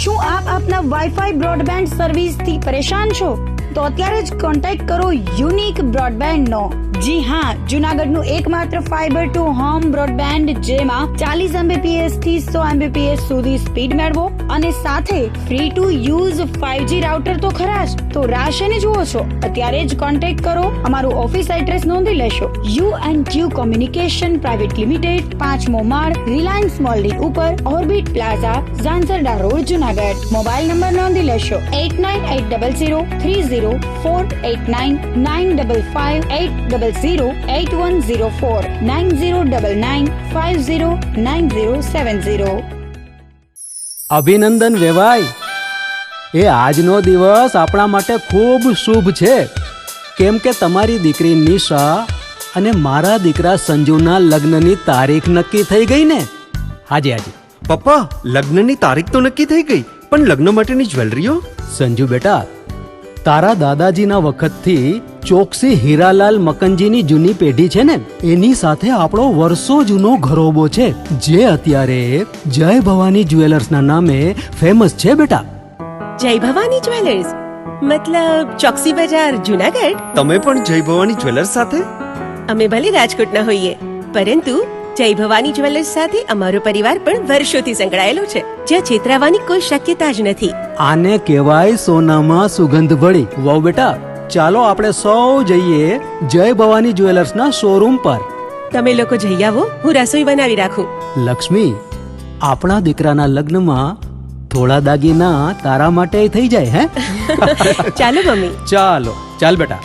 શું આપ આપના વાઈફાઈ બ્રોડબેન્ડ સર્વિસથી પરેશાન છો? તો અત્યારે જ કોન્ટેક્ટ કરો યુનિક બ્રોડબેન્ડનો. જી હા, જુનાગઢનું એકમાત્ર ફાઈબર ટુ હોમ બ્રોડબેન્ડ, જેમાં 40 Mbps થી 100 Mbps સુધી સ્પીડ મેળવો અને સાથે free to use 5G router તો ખરા જ. તો રાહ શેની જુઓ છો? અત્યારે જ કોન્ટેક્ટ કરો. અમારું ઓફિસ એડ્રેસ નોંધી લેશો. U&Q કોમ્યુનિકેશન પ્રાઇવેટ લિમિટેડ, 5મો માળ, રિલાયન્સ મોલની ઉપર, orbit plaza, Zanzarda road, Junagadh. Mobile number નોંધી લેશો 8980030489 955 9099509070. અભિનંદન વેવાય. એ આજનો દિવસ આપણા માટે ખૂબ શુભ છે, કેમ કે તમારી દીકરી નિશા અને મારા દીકરા સંજુના લગ્નની તારીખ નક્કી થઈ ગઈ ને. હાજી. પપ્પા, લગ્નની તારીખ તો નક્કી થઈ ગઈ, પણ લગ્ન માટેની જ્વેલરીઓ? સંજુ બેટા, તારા દાદાજીના વખતથી ચોકસી હીરાલાલ મકનજીની જૂની પેઢી છે ને, એની સાથે આપણો વર્ષો જૂનો ઘરોબો છે, જે અત્યારે જય ભવાની જ્વેલર્સના નામે ફેમસ છે બેટા. જય ભવાની જ્વેલર્સ મતલબ ચોકસી બજાર, જુનાગઢ? તમે પણ જય ભવાની જ્વેલર્સ સાથે? અમે ભલે રાજકોટના હોઈએ, પરંતુ જય ભવાની જ્વેલર્સ સાથે અમારો પરિવાર પણ વર્ષોથી સંકળાયેલો છે, જ્યાં છેતરાવાની કોઈ શક્યતા જ નથી. આને કહેવાય સોનામાં સુગંધ ભળી. વાવ બેટા, ચાલો આપણે સૌ જઈએ જય ભવાની જ્વેલર્સના શોરૂમ પર. તમે લોકો જઈ આવો, હું રસોઈ બનાવી રાખું. લક્ષ્મી, આપણા દીકરાના લગ્નમાં થોડા દાગીના તારા માટે થઈ જાય. હે ચાલો મમ્મી. ચાલ બેટા.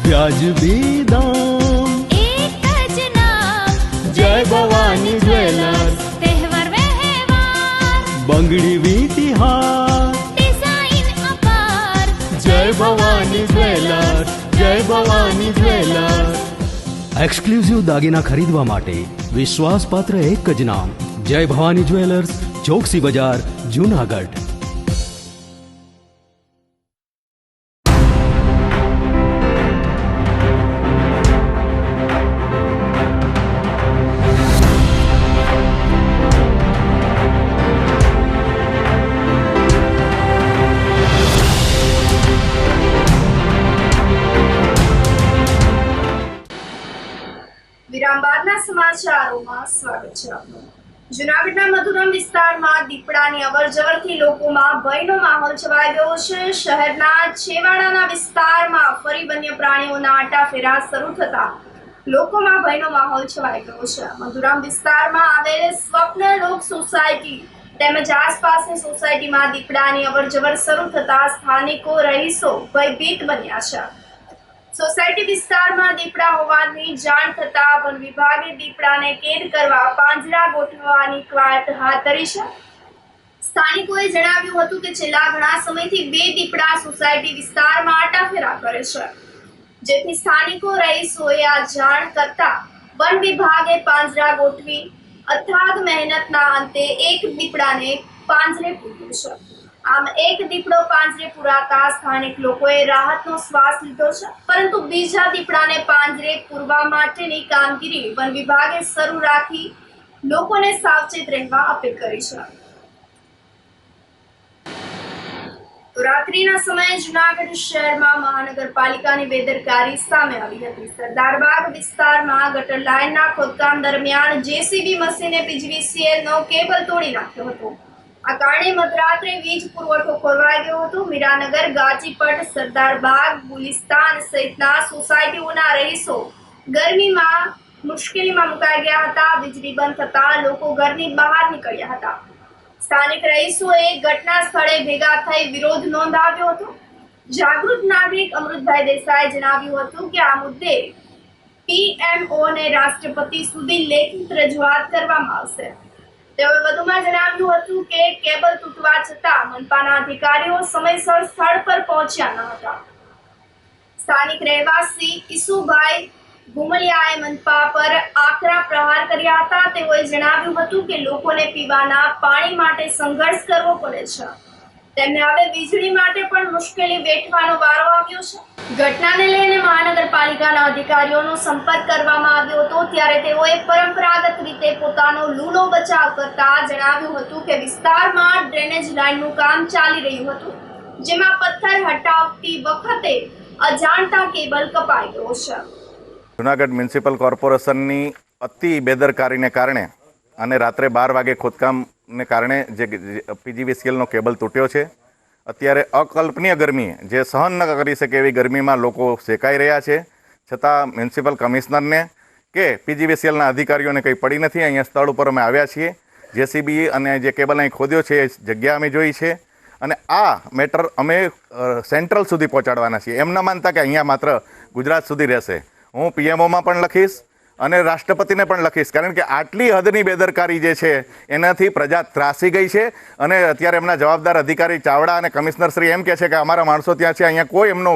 વ્યાજબી દામ, એક જ નામ, જય ભવાની જ્વેલર્સ. તહેવાર વ્યવહાર, બંગડી વીટી હાર, ડિઝાઇન અપાર, જય ભવાની જ્વેલર્સ, જય ભવાની જ્વેલર્સ. એક્સક્લુઝિવ દાગીના ખરીદવા માટે વિશ્વાસપાત્ર એક જ નામ, જય ભવાની જ્વેલર્સ, ચોકસી બજાર, જુનાગઢ. વિરામ બાદના સમાચારોમાં સ્વાગત છે આપનું. જુનાગઢના મધુરમ વિસ્તારમાં દીપડાની અવરજવરથી લોકોમાં ભયનો માહોલ છવાઈ ગયો છે. શહેરના છેવાડાના વિસ્તારમાં ફરી વન્ય પ્રાણીઓના આટાફેરા શરૂ થતા લોકોમાં ભયનો માહોલ છવાઈ ગયો છે. મધુરમ વિસ્તારમાં આવેલ સ્વપ્નલોક સોસાયટી તેમજ આસપાસની સોસાયટીમાં દીપડાની અવરજવર શરૂ થતા સ્થાનિકો રહીશો ભયભીત બન્યા છે. સોસાયટી વિસ્તારમાં દીપડા હોવાની જાણ થતા વન વિભાગે દીપડાને કેદ કરવા પાંજરા ગોઠવવાની કવાયત હાથ ધરી છે. સ્થાનિકોએ જણાવ્યું હતું કે છેલ્લા ઘણા સમયથી 2 દીપડા સોસાયટી વિસ્તારમાં આટાફેરા કરે છે, જેથી સ્થાનિકો રહીશોએ આ જાણ કરતા વન વિભાગે પાંજરા ગોઠવી અથાગ મહેનતના અંતે એક દીપડાને પાંજરે પૂર્યો છે. આમ એક દીપડો પાંજરે પુરાતા સ્થાનિક લોકોએ રાહતનો શ્વાસ લીધો છે, પરંતુ બીજા દીપડાને પાંજરે પૂરવા માટેની કામગીરી વન વિભાગે શરૂ રાખી લોકોને સાવચેત રહેવા અપીલ કરી છે. તો રાત્રિના સમયે જુનાગઢ શહેરમાં મહાનગરપાલિકાની બેદરકારી સામે આવી હતી. સરદારબાગ વિસ્તારમાં ગટર લાઇનના ખોદકામ દરમિયાન જેસીબી મશીને પીજીવીસીએલનો કેબલ તોડી નાખ્યો હતો. આ કારણે મધરાત્રે વીજ પુરવઠો ખોરવાઈ ગયો હતો. મીરાનગર, ગાજીપટ, સરદારબાગ, ગુલિસ્તાન સહિતના સોસાયટીઓના રહીશો ગરમીમાં મુશ્કેલીમાં મુકાઈ ગયા હતા. વીજળી બંધ થતા લોકો ઘરની બહાર નીકળ્યા હતા. સ્થાનિક રહીશોએ ઘટના સ્થળે ભેગા થઈ વિરોધ નોંધાવ્યો હતો. જાગૃત નાગરિક અમૃતભાઈ દેસાઈએ જણાવ્યું હતું કે આ મુદ્દે પીએમઓ અને રાષ્ટ્રપતિ સુધી લેખિત રજૂઆત કરવામાં આવશે. તેઓએ વધુમાં જણાવ્યું હતું કે કેબલ તૂટવા છતાં મનપાના અધિકારીઓ સમયસર સ્થળ પર પહોંચ્યા ન હતા. સ્થાનિક રહેવાસી ઈસુભાઈ ગુમલિયાએ મનપા પર આકરા પ્રહાર કર્યા હતા. તેઓએ જણાવ્યું હતું કે લોકોને પીવાના પાણી માટે સંઘર્ષ કરવો પડે છે. તેમને હવે વીજળી માટે પણ મુશ્કેલી વેઠવાનો વારો આવ્યો છે. ઘટનાને લઈને મહાનગરપાલિકાના અધિકારીઓનો સંપર્ક કરવામાં આવ્યો હતો, ત્યારે તેઓએ પરંપરાગત રીતે પોતાનો લૂલો બચાવ કરતા જણાવ્યું હતું કે વિસ્તારમાં ડ્રેનેજ લાઇનનું કામ ચાલી રહ્યું હતું, જેમાં પથ્થર હટાવતી વખતે અજાણતા કેબલ કપાઈ ગયો છે. જૂનાગઢ મ્યુનિસિપલ કોર્પોરેશનની અતિ બેદરકારીને કારણે અને રાત્રે 12 વાગે ખોદકામને કારણે જે PGVCLનો કેબલ તૂટ્યો છે. અત્યારે અકલ્પનીય ગરમી, જે સહન ન કરી શકે એવી ગરમીમાં લોકો શેકાઈ રહ્યા છે, છતાં મ્યુનિસિપલ કમિશનરને કે PGVCLના અધિકારીઓને કંઈ પડી નથી. અહીંયા સ્થળ ઉપર અમે આવ્યા છીએ. JCB અને જે કેબલ અહીં ખોદ્યો છે એ જગ્યા અમે જોઈ છે અને આ મેટર અમે સેન્ટ્રલ સુધી પહોંચાડવાના છીએ. એમ ન માનતા કે અહીંયા માત્ર ગુજરાત સુધી રહેશે. હું PMOમાં પણ લખીશ અને રાષ્ટ્રપતિને પણ લખીશ, કારણ કે આટલી હદની બેદરકારી જે છે એનાથી પ્રજા ત્રાસી ગઈ છે. અને અત્યારે એમના જવાબદાર અધિકારી ચાવડા અને કમિશનરશ્રી એમ કહે છે કે અમારા માણસો ત્યાં છે, અહીંયા કોઈ એમનો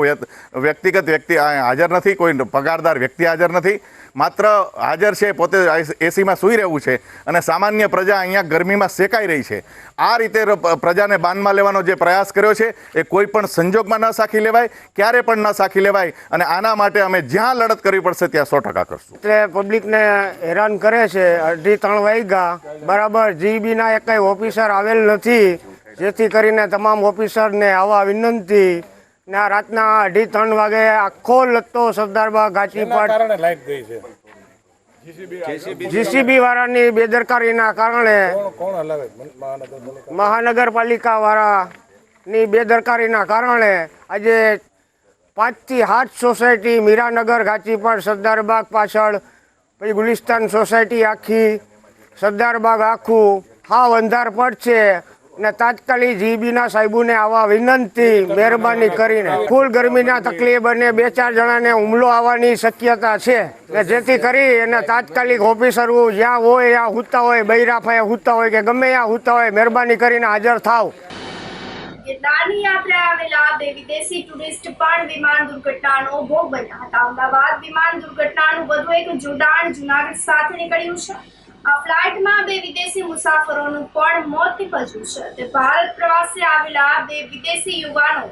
વ્યક્તિગત વ્યક્તિ હાજર નથી, કોઈ પગારદાર વ્યક્તિ હાજર નથી, માત્ર હાજર છે પોતે એસીમાં સૂઈ રહેવું છે અને સામાન્ય પ્રજા અહીંયા ગરમીમાં શેકાઈ રહી છે. આ રીતે પ્રજાને બાનમાં લેવાનો જે પ્રયાસ કર્યો છે એ કોઈ પણ સંજોગમાં ન સાખી લેવાય, ક્યારે પણ ન સાખી લેવાય. અને આના માટે અમે જ્યાં લડત કરવી પડશે ત્યાં 100% કરશું. એટલે પબ્લિકને હેરાન કરે છે. 2:30 વાગ્યા બરાબર GBના એકય ઓફિસર આવેલ નથી, જેથી કરીને તમામ ઓફિસરને આવા વિનંતી. ને આ રાતના 2:30 વાગે આખો લત્તો સરદારબાગ ઘાંચીપાટ JCB વાળાની બેદરકારીના કારણે, મહાનગરપાલિકા વાળાની બેદરકારીના કારણે આજે 5 થી 7 સોસાયટી, મીરાનગર, ઘાંચીપાટ, સરદારબાગ પાછળ, પછી ગુલિસ્તાન સોસાયટી આખી, સરદારબાગ આખું હાવ અંધારપટ છે. ને તાત્કાલિક GBના સાહેબોને આવા વિનંતી, મહેરબાની કરીને. ફૂલ ગરમીના તકલીફ અને 2-4 જણાને હુમલો આવવાની શક્યતા છે, ને જેથી કરી અને તાત્કાલિક ઓફિસરો જ્યાં હોય ત્યાં હુતા હોય, બૈરાફાએ હુતા હોય કે ગમે ત્યાં હુતા હોય, મહેરબાની કરીને હાજર થાવ. ગિરનારની યાત્રાએ આવેલા 2 વિદેશી ટુરિસ્ટ પણ વિમાન દુર્ઘટનાનો ભોગ બન્યા હતા. અમદાવાદ વિમાન દુર્ઘટનાનું વધુ એક જોડાણ જૂનાગઢ સાથે નીકળ્યું છે. આ ફ્લાઇટમાં 2 વિદેશી મુસાફરોનું પણ મોત નીપજ્યું છે. તે ભારત પ્રવાસે આવેલા 2 વિદેશી યુવાનો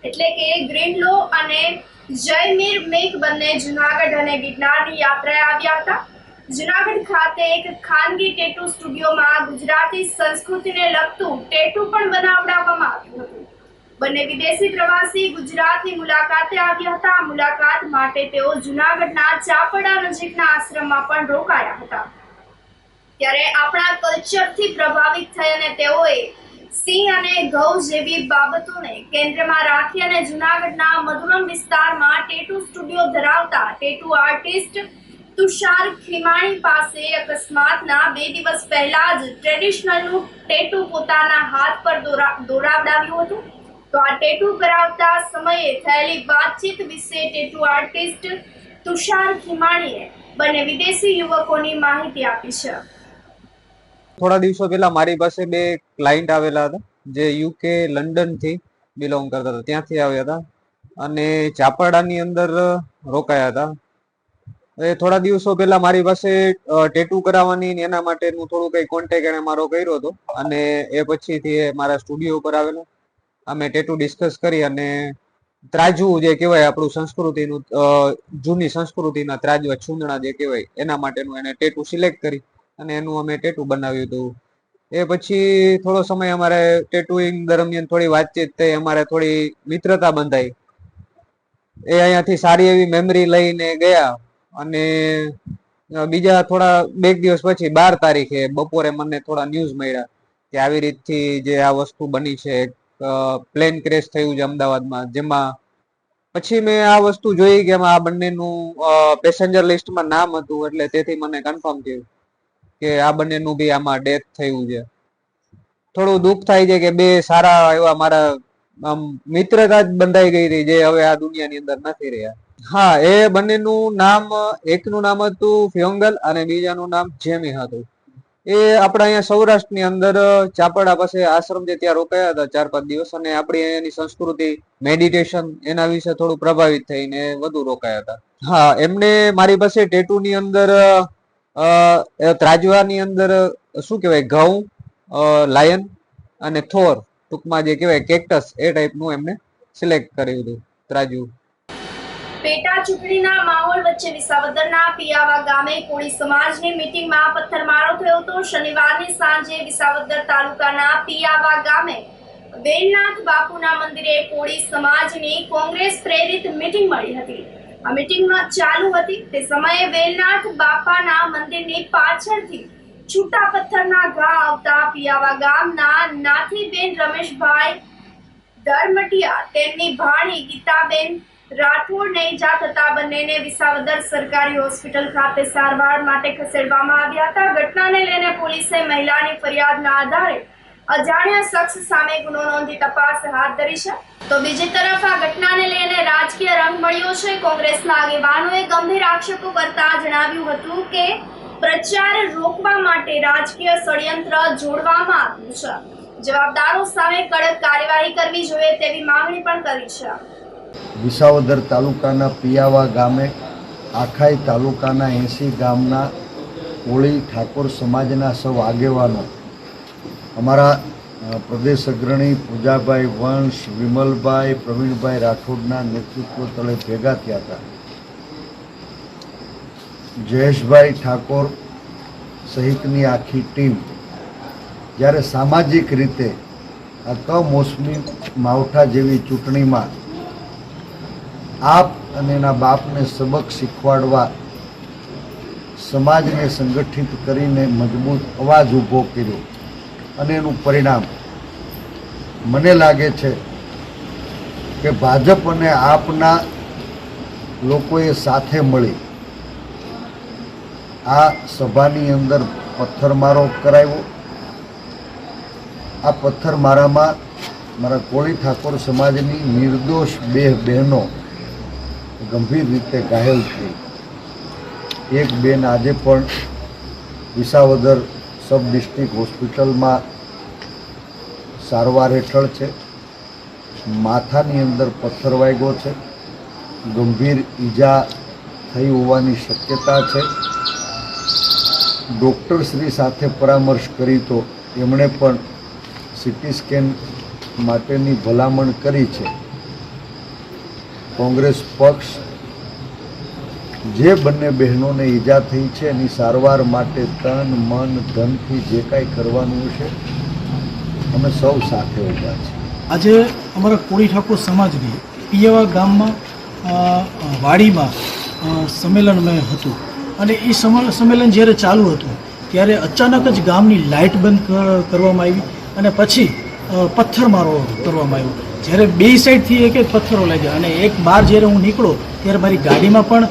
એટલે કે ગ્રીનલો અને જયમીર મેઘ બંને જૂનાગઢ અને ગિરનારની યાત્રાએ આવ્યા હતા. જૂનાગઢ ખાતે એક ખાનગી ટેટુ સ્ટુડિયોમાં ગુજરાતી સંસ્કૃતિને લગતું ટેટુ પણ બનાવડાવવામાં આવ્યું હતું. બંને વિદેશી પ્રવાસી ગુજરાતની મુલાકાતે આવ્યા હતા. મુલાકાત માટે તેઓ જૂનાગઢના ચાપડા નજીકના આશ્રમમાં પણ રોકાયા હતા. ત્યારે આપણા કલ્ચરથી પ્રભાવિત થઈ અને તેઓએ સિંહ અને ગૌ જેવી બાબતોને કેન્દ્રમાં રાખી અને જૂનાગઢના મધુરમ વિસ્તારમાં ટેટુ સ્ટુડિયો ધરાવતા ટેટુ આર્ટિસ્ટ તુષાર ખીમાણી પાસે અકસ્માતના 2 દિવસ પહેલા જ ટ્રેડિશનલનું ટેટુ પોતાના હાથ પર દોરાવડાવ્યું હતું. તો આ ટેટુ કરાવતા સમયે થયેલી વાતચીત વિશે ટેટુ આર્ટિસ્ટ તુષાર ખીમાણીએ બંને વિદેશી યુવકોની માહિતી આપી છે. થોડા દિવસો પહેલા મારી પાસે 2 ક્લાયન્ટ આવેલા હતા, જે UK લંડન થી બિલોંગ કરતા હતા, ત્યાંથી આવ્યા હતા અને ચાપડાની અંદર રોકાયા હતા. થોડા દિવસો પહેલા મારી પાસે ટેટુ કરાવવાની એના માટેનું થોડું કંઈ કોન્ટેક્ટ એને મારો કર્યો હતો અને એ પછીથી મારા સ્ટુડિયો ઉપર આવેલો. અમે ટેટુ ડિસ્કસ કરી અને ત્રાજુ જે કહેવાય આપણું સંસ્કૃતિનું, જૂની સંસ્કૃતિના ત્રાજવા છૂંદણા જે કહેવાય એના માટેનું એને ટેટુ સિલેક્ટ કરી અને એનું અમે ટેટુ બનાવ્યું હતું. એ પછી થોડો સમય અમારે ટેટુઈંગ દરમિયાન થોડી વાતચીત થઈ, અમારે થોડી મિત્રતા બંધાઈ. એ અહીંયાથી સારી એવી મેમરી લઈને ગયા અને બીજા થોડા 2 દિવસ પછી 12 તારીખે બપોરે મને થોડા ન્યૂઝ મળ્યા કે આવી રીતથી જે આ વસ્તુ બની છે, પ્લેન ક્રેશ થયું છે અમદાવાદમાં. જેમાં પછી મેં આ વસ્તુ જોઈ કે આ બંનેનું પેસેન્જર લિસ્ટમાં નામ હતું, એટલે તેથી મને કન્ફર્મ થયું કે આ બંનેનું બી આમાં ડેથ થયું છે. થોડું દુઃખ થાય છે કે 2 સારા એવા મારા મિત્રતા જ બંધાઈ ગઈ હતી, જે હવે આ દુનિયાની અંદર નથી રહ્યા. હા, એ બંનેનું નામ, એકનું નામ હતું ફ્યોંગલ અને બીજાનું નામ જેમી હતું. એ આપણા અહીંયા સૌરાષ્ટ્રની અંદર ચાપડા પાસે આશ્રમ છે ત્યાં રોકાયા હતા 4-5 દિવસ, અને આપણી અહીંયાની સંસ્કૃતિ, મેડિટેશન એના વિશે થોડું પ્રભાવિત થઈને વધુ રોકાયા હતા. હા, એમને મારી પાસે ટેટુની અંદર ત્રાજવાની અંદર શું કહેવાય, ઘઉં, લાયન અને થોર, ટૂંકમાં જે કહેવાય કેક્ટસ, એ ટાઈપનું એમને સિલેક્ટ કર્યું હતું ત્રાજુ. પેટા ચૂંટણીના માહોલ વચ્ચે વિસાવદરના પિયાવા ગામે કોળી સમાજની મીટિંગમાં પથ્થરમારો થયો હતો. શનિવારની સાંજે વિસાવદર તાલુકાના પિયાવા ગામે વેલનાથ બાપુના મંદિરે કોળી સમાજની કોંગ્રેસ પ્રેરિત મીટિંગ મળી હતી. આ મીટિંગમાં ચાલુ હતી તે સમયે વેલનાથ બાપાના મંદિરની પાછળથી છૂટા પથ્થરના ઘા આવતા પિયાવા ગામના નાથીબેન રમેશભાઈ ધર્મટિયા તેમની ભાણી ગીતાબેન રાઠોડને ઈજા થતા બંનેને વિસાવદર સરકારી હોસ્પિટલ ખાતે સારવાર માટે ખસેડવામાં આવ્યા હતા. ઘટનાને લઈને પોલીસે મહિલાની ફરિયાદના આધારે અજાણ્યા શખ્સ સામે ગુનો નોંધી તપાસ હાથ ધરી છે. તો બીજી તરફ આ ઘટનાને લઈને રાજકીય રંગ મળ્યો છે. કોંગ્રેસના આગેવાનોએ ગંભીર આક્ષેપો કરતા જણાવ્યું હતું કે પ્રચાર રોકવા માટે રાજકીય ષડયંત્ર જોડવામાં આવ્યું છે. જવાબદારો સામે કડક કાર્યવાહી કરવી જોઈએ તેવી માંગણી પણ કરી છે. વિસાવદર તાલુકાના પિયાવા ગામે આખાઈ તાલુકાના 80 ગામના કોળી ઠાકોર સમાજના સૌ આગેવાનો અમારા પ્રદેશ અગ્રણી પૂજાભાઈ વંશ, વિમલભાઈ, પ્રવીણભાઈ રાઠોડના નેતૃત્વ તળે ભેગા થયા હતા. જયેશભાઈ ઠાકોર સહિતની આખી ટીમ જ્યારે સામાજિક રીતે આ કમોસમી માવઠા જેવી ચૂંટણીમાં આપ અને એના બાપને સબક શીખવાડવા સમાજને સંગઠિત કરીને મજબૂત અવાજ ઊભો કર્યો, અને એનું પરિણામ મને લાગે છે કે ભાજપ અને આપના લોકોએ સાથે મળી આ સભાની અંદર પથ્થરમારો કરાવ્યો. આ પથ્થરમારામાં મારા કોળી ઠાકોર સમાજની નિર્દોષ 2 બહેનો ગંભીર રીતે ઘાયલ થઈ. એક બેન આજે પણ વિસાવદર સબ ડિસ્ટ્રિક્ટ હોસ્પિટલમાં સારવાર હેઠળ છે. માથાની અંદર પથ્થર વાગ્યો છે, ગંભીર ઈજા થઈ હોવાની શક્યતા છે. ડૉક્ટરશ્રી સાથે પરામર્શ કરી તો એમણે પણ સીટી સ્કેન માટેની ભલામણ કરી છે. કોંગ્રેસ પક્ષ જે બંને બહેનોને ઈજા થઈ છે એની સારવાર માટે તન મન ધનથી જે કાંઈ કરવાનું છે અમે સૌ સાથે ઊભા છીએ. આજે અમારા કોળી ઠાકોર સમાજની પિયાવા ગામમાં વાડીમાં સંમેલન મેં હતું, અને એ સંમેલન જ્યારે ચાલુ હતું ત્યારે અચાનક જ ગામની લાઇટ બંધ કરવામાં આવી અને પછી પથ્થરમારો કરવામાં આવ્યો. જ્યારે બે સાઈડથી એક પથ્થરો લાગ્યા અને એક બાર જ્યારે હું નીકળો ત્યારે મારી ગાડીમાં પણ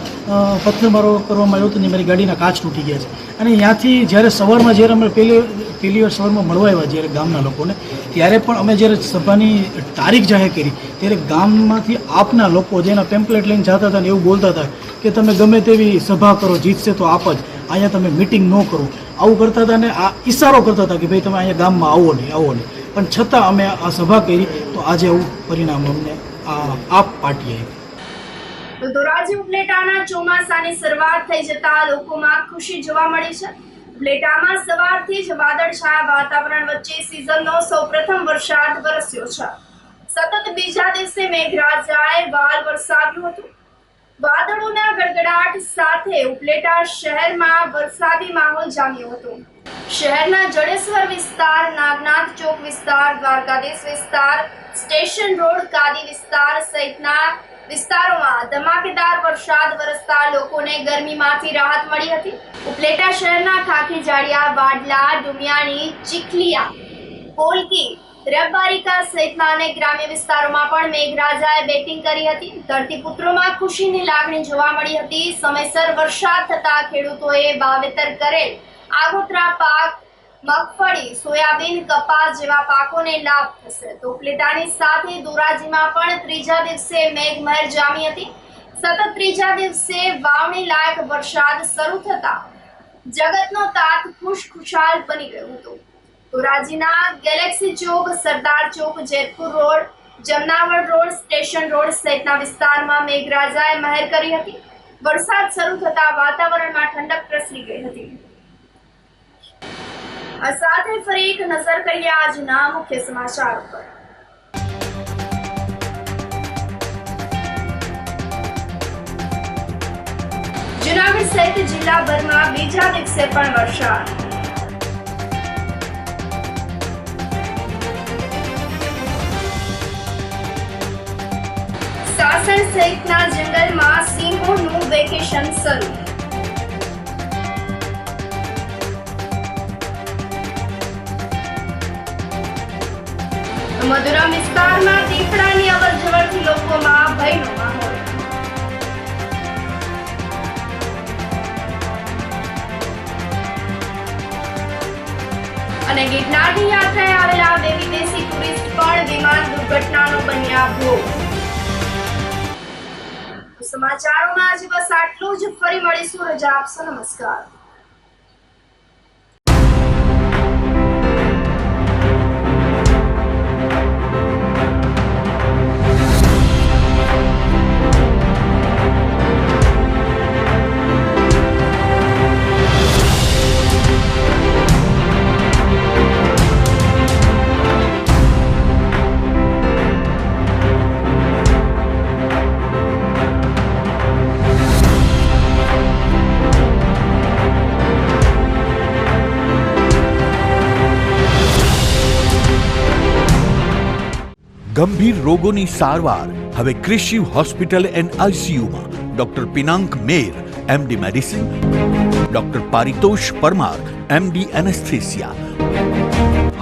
પથ્થરમારો કરવામાં આવ્યો હતો અને મારી ગાડીના કાચ તૂટી ગયા છે. અને ત્યાંથી જ્યારે સવારમાં જ્યારે અમે પહેલી વાર સવારમાં મળવા આવ્યા જ્યારે ગામના લોકોને, ત્યારે પણ અમે જ્યારે સભાની તારીખ જાહેર કરી ત્યારે ગામમાંથી આપના લોકો જેના પેમ્પલેટ લઈને જતા હતા ને એવું બોલતા હતા કે તમે ગમે તેવી સભા કરો, જીતશે તો આપ જ, અહીંયા તમે મિટિંગ ન કરો, આવું કરતા હતા. અને આ ઈશારો કરતા હતા કે ભાઈ તમે અહીંયા ગામમાં આવો નહીં. પણ છતાં અમે આ સભા કરી તો આજે આવું પરિણામ અમને આપ પાર્ટીએ આવ્યું. તો ધોરાજી ઉપલેટાના ચોમાસાની શરૂઆત થઈ જતા લોકોમાં ખુશી જોવા મળી છે. ઉપલેટામાં સવારથી જ વાદળછાયા વાતાવરણ વચ્ચે સિઝનનો સૌપ્રથમ વરસાદ વરસ્યો છે. સતત બીજા દિવસે મેઘરાજાએ વાલ વરસાવ્યું હતું. વાદળોના ગડગડાટ સાથે ઉપલેટા શહેરમાં વરસાદી માહોલ જામ્યો હતો. શહેરના જડેશ્વર વિસ્તાર, નાગનાથ ચોક વિસ્તાર, દ્વારકાધીશ વિસ્તાર, સ્ટેશન રોડ, કાદી વિસ્તાર સહિતના વિસ્તારોમાં ધમાકેદાર વરસાદ વરસતા લોકોને ગરમીમાંથી રાહત મળી હતી. ઉપલેટા શહેરના ખાખીજાળિયા, વાડલા, ડુમિયાણી, ચીખલિયા, પોલકી, રબારિકા સહિતના અનેક ગ્રામ્ય વિસ્તારોમાં પણ મેઘરાજાએ બેટિંગ કરી હતી. ધરતીપુત્રોમાં ખુશીની લાગણી જોવા મળી હતી. સમયસર વરસાદ થતા ખેડૂતોએ વાવેતર કરેલ આગોતરા પાક, મગફળી, સોયાબીન, કપાસ જેવા પાકોને લાભ થશે. તો ઉપલેટાની સાથે ધોરાજીમાં પણ ત્રીજા દિવસે મેઘમહેર જામી હતી. સતત ત્રીજા દિવસે વાવણી લાયક વરસાદ શરૂ થતા જગતનો તાત ખુશખુશાલ બની ગયો હતો. ધોરાજીના Galaxy Chowk, Sardar Chowk, Jetpur road, Jamnavad road, station road સહિતના વિસ્તારમાં મેઘરાજાએ મહેર કરી હતી. વરસાદ શરૂ થતા વાતાવરણમાં ઠંડક પ્રસરી ગઈ હતી. આ સાથે ફરી એક નજર કરીએ આજના મુખ્ય સમાચારો પર. જૂનાગઢ સહિત જિલ્લાભરમાં બીજા દિવસે પણ વરસાદ. સાસણ સહિતના જંગલમાં સિંહોનું વેકેશન શરૂ. મધુરમ વિસ્તારમાં દીપડાની અવરજવરથી લોકોમાં ભયનો માહોલ. અને ગિરનારની યાત્રાએ આવેલા બે વિદેશી ટુરિસ્ટ પણ વિમાન દુર્ઘટનાનો બન્યા ભોગ. સમાચારોમાં આજે બસ આટલું જ. ફરી મળીશું. રજા આપશો. નમસ્કાર. ગંભીર રોગોની સારવાર હવે કૃષિ હોસ્પિટલ એન્ડ આઈસીયુમાં doctor Pinank Mer, MD medicine, doctor Paritosh Parmar, MD anaesthesia,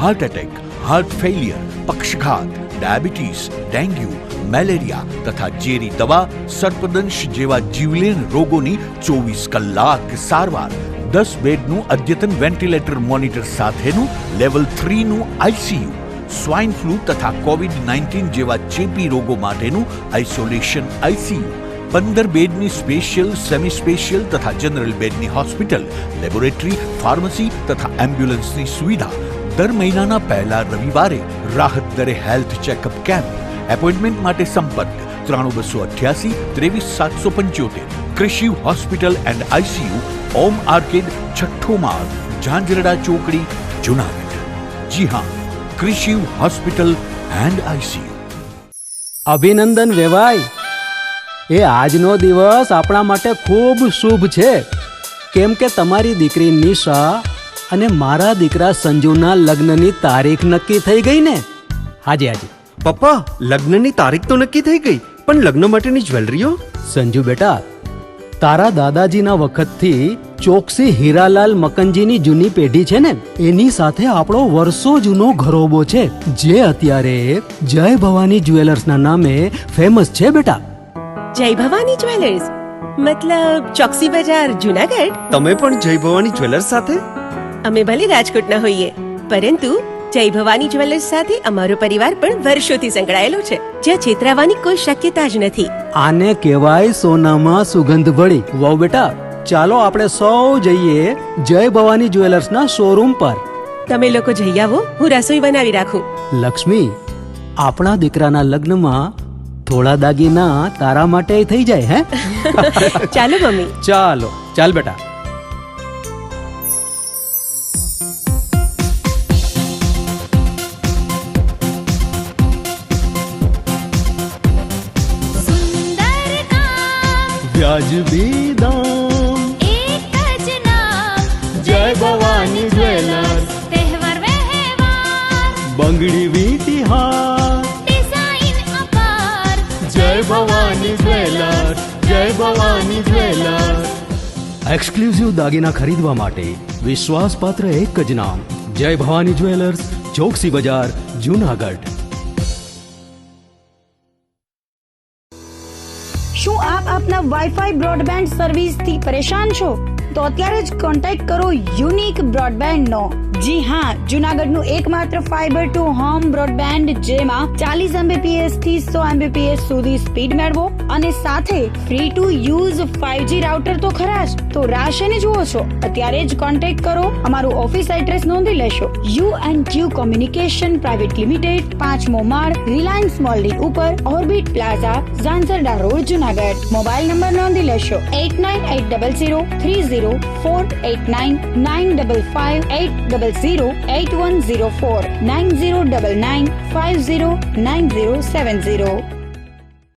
heart attack, heart failure, પક્ષઘાત, ડાયાબિટીસ, ડેન્ગ્યુ, મેલેરિયા તથા ઝેરી દવા, સર્પદંશ જેવા જીવલેણ રોગોની 24 કલાક સારવાર. 10 બેડનું અદ્યતન વેન્ટિલેટર મોનિટર સાથેનું લેવલ 3નું આઈસીયુ, સ્વાઇન ફ્લૂ તથા કોવિડ-19 જેવા ચેપી રોગો માટેનું આઇસોલેશન આઈસીયુ, 15 બેડની સ્પેશિયલ, સેમી સ્પેશિયલ તથા જનરલ બેડની હોસ્પિટલ, લેબોરેટરી, ફાર્મસી તથા એમ્બ્યુલન્સની સુવિધા. દર મહિનાના પહેલા રવિવારે રાહત દરે હેલ્થ ચેકઅપ કેમ્પ. એપોઇન્ટમેન્ટ માટે સંપર્ક 9288 23775. કૃષિ hospital and ICU, Om arcade, છઠ્ઠો માળ, ઝાંઝરડા ચોકડી, જુનાગઢ. જી હા, કૃષિ હોસ્પિટલ એન્ડ આઈસીયુ. અભિનંદન વેવાય. એ આજનો દિવસ આપણા માટે ખૂબ શુભ છે, કેમ કે તમારી દીકરી નિશા અને મારા દીકરા સંજુના લગ્નની તારીખ નક્કી થઈ ગઈ ને. હાજી હાજી પપ્પા, લગ્નની તારીખ તો નક્કી થઈ ગઈ, પણ લગ્ન માટેની જ્વેલરીઓ? સંજુ બેટા, તારા દાદાજીના વખતથી ચોકસી હીરાલાલ મકનજીની જૂની પેઢી છે ને, એની સાથે આપણો વર્ષો જૂનો ઘરોબો છે, જે અત્યારે જય ભવાની જ્વેલર્સના નામે ફેમસ છે બેટા. જય ભવાની જ્વેલર્સ મતલબ ચોકસી બજાર, જુનાગઢ? તમે પણ જય ભવાની જ્વેલર્સ સાથે? અમે ભલે રાજકોટના હોઈએ, પરંતુ જય ભવાની જ્વેલર્સ સાથે અમારો પરિવાર પણ વર્ષોથી સંકળાયેલો છે, જ્યાં છેતરાવાની કોઈ શક્યતા જ નથી. આને કહેવાય સોનામાં સુગંધ ભળી. વાવ બેટા, ચાલો આપણે સૌ જઈએ જય ભવાની જ્વેલર્સના શોરૂમ પર. તમે લોકો જઈ આવો, હું રસોઈ બનાવી રાખું. લક્ષ્મી, આપણા દીકરાના લગ્નમાં થોડા દાગીના તારા માટે થઈ જાય. હે ચાલો મમ્મી. ચાલો ચાલ બેટા. વ્યાજબી દામ, એક જ નામ, જય ભવાની જ્વેલર્સ. તહેવાર વ્યવહાર, બંગડી વીંટી હાર, ડિઝાઇન અપાર, જય ભવાની જ્વેલર્સ, જય ભવાની જ્વેલર્સ. એક્સક્લુઝિવ દાગીના ખરીદવા માટે વિશ્વાસપાત્ર એક જ નામ, જય ભવાની જ્વેલર્સ, ચોકસી બજાર, જુનાગઢ. શું આપ આપના વાઈફાઈ બ્રોડબેન્ડ સર્વિસથી પરેશાન છો? તો અત્યારે જ કોન્ટેક્ટ કરો યુનિક બ્રોડબેન્ડ નો. જી હા, જુનાગઢનું એકમાત્ર ફાઈબર ટુ હોમ બ્રોડબેન્ડ જેમાં 40 Mbps થી 100 Mbps સુધી સ્પીડ મેળવો અને સાથે free to use 5G router તો ખરા જ. તો રાહ શેની જુઓ છો? અત્યારે જ કોન્ટેક્ટ કરો. અમારું ઓફિસ એડ્રેસ નોંધી લેશો. U&Q કોમ્યુનિકેશન પ્રાઇવેટ લિમિટેડ, 5મો માળ, રિલાયન્સ મોલની ઉપર, orbit plaza, Zanzarda road, Junagadh. Mobile number નોંધી લેશો 8980030489 95580808104 9099509070.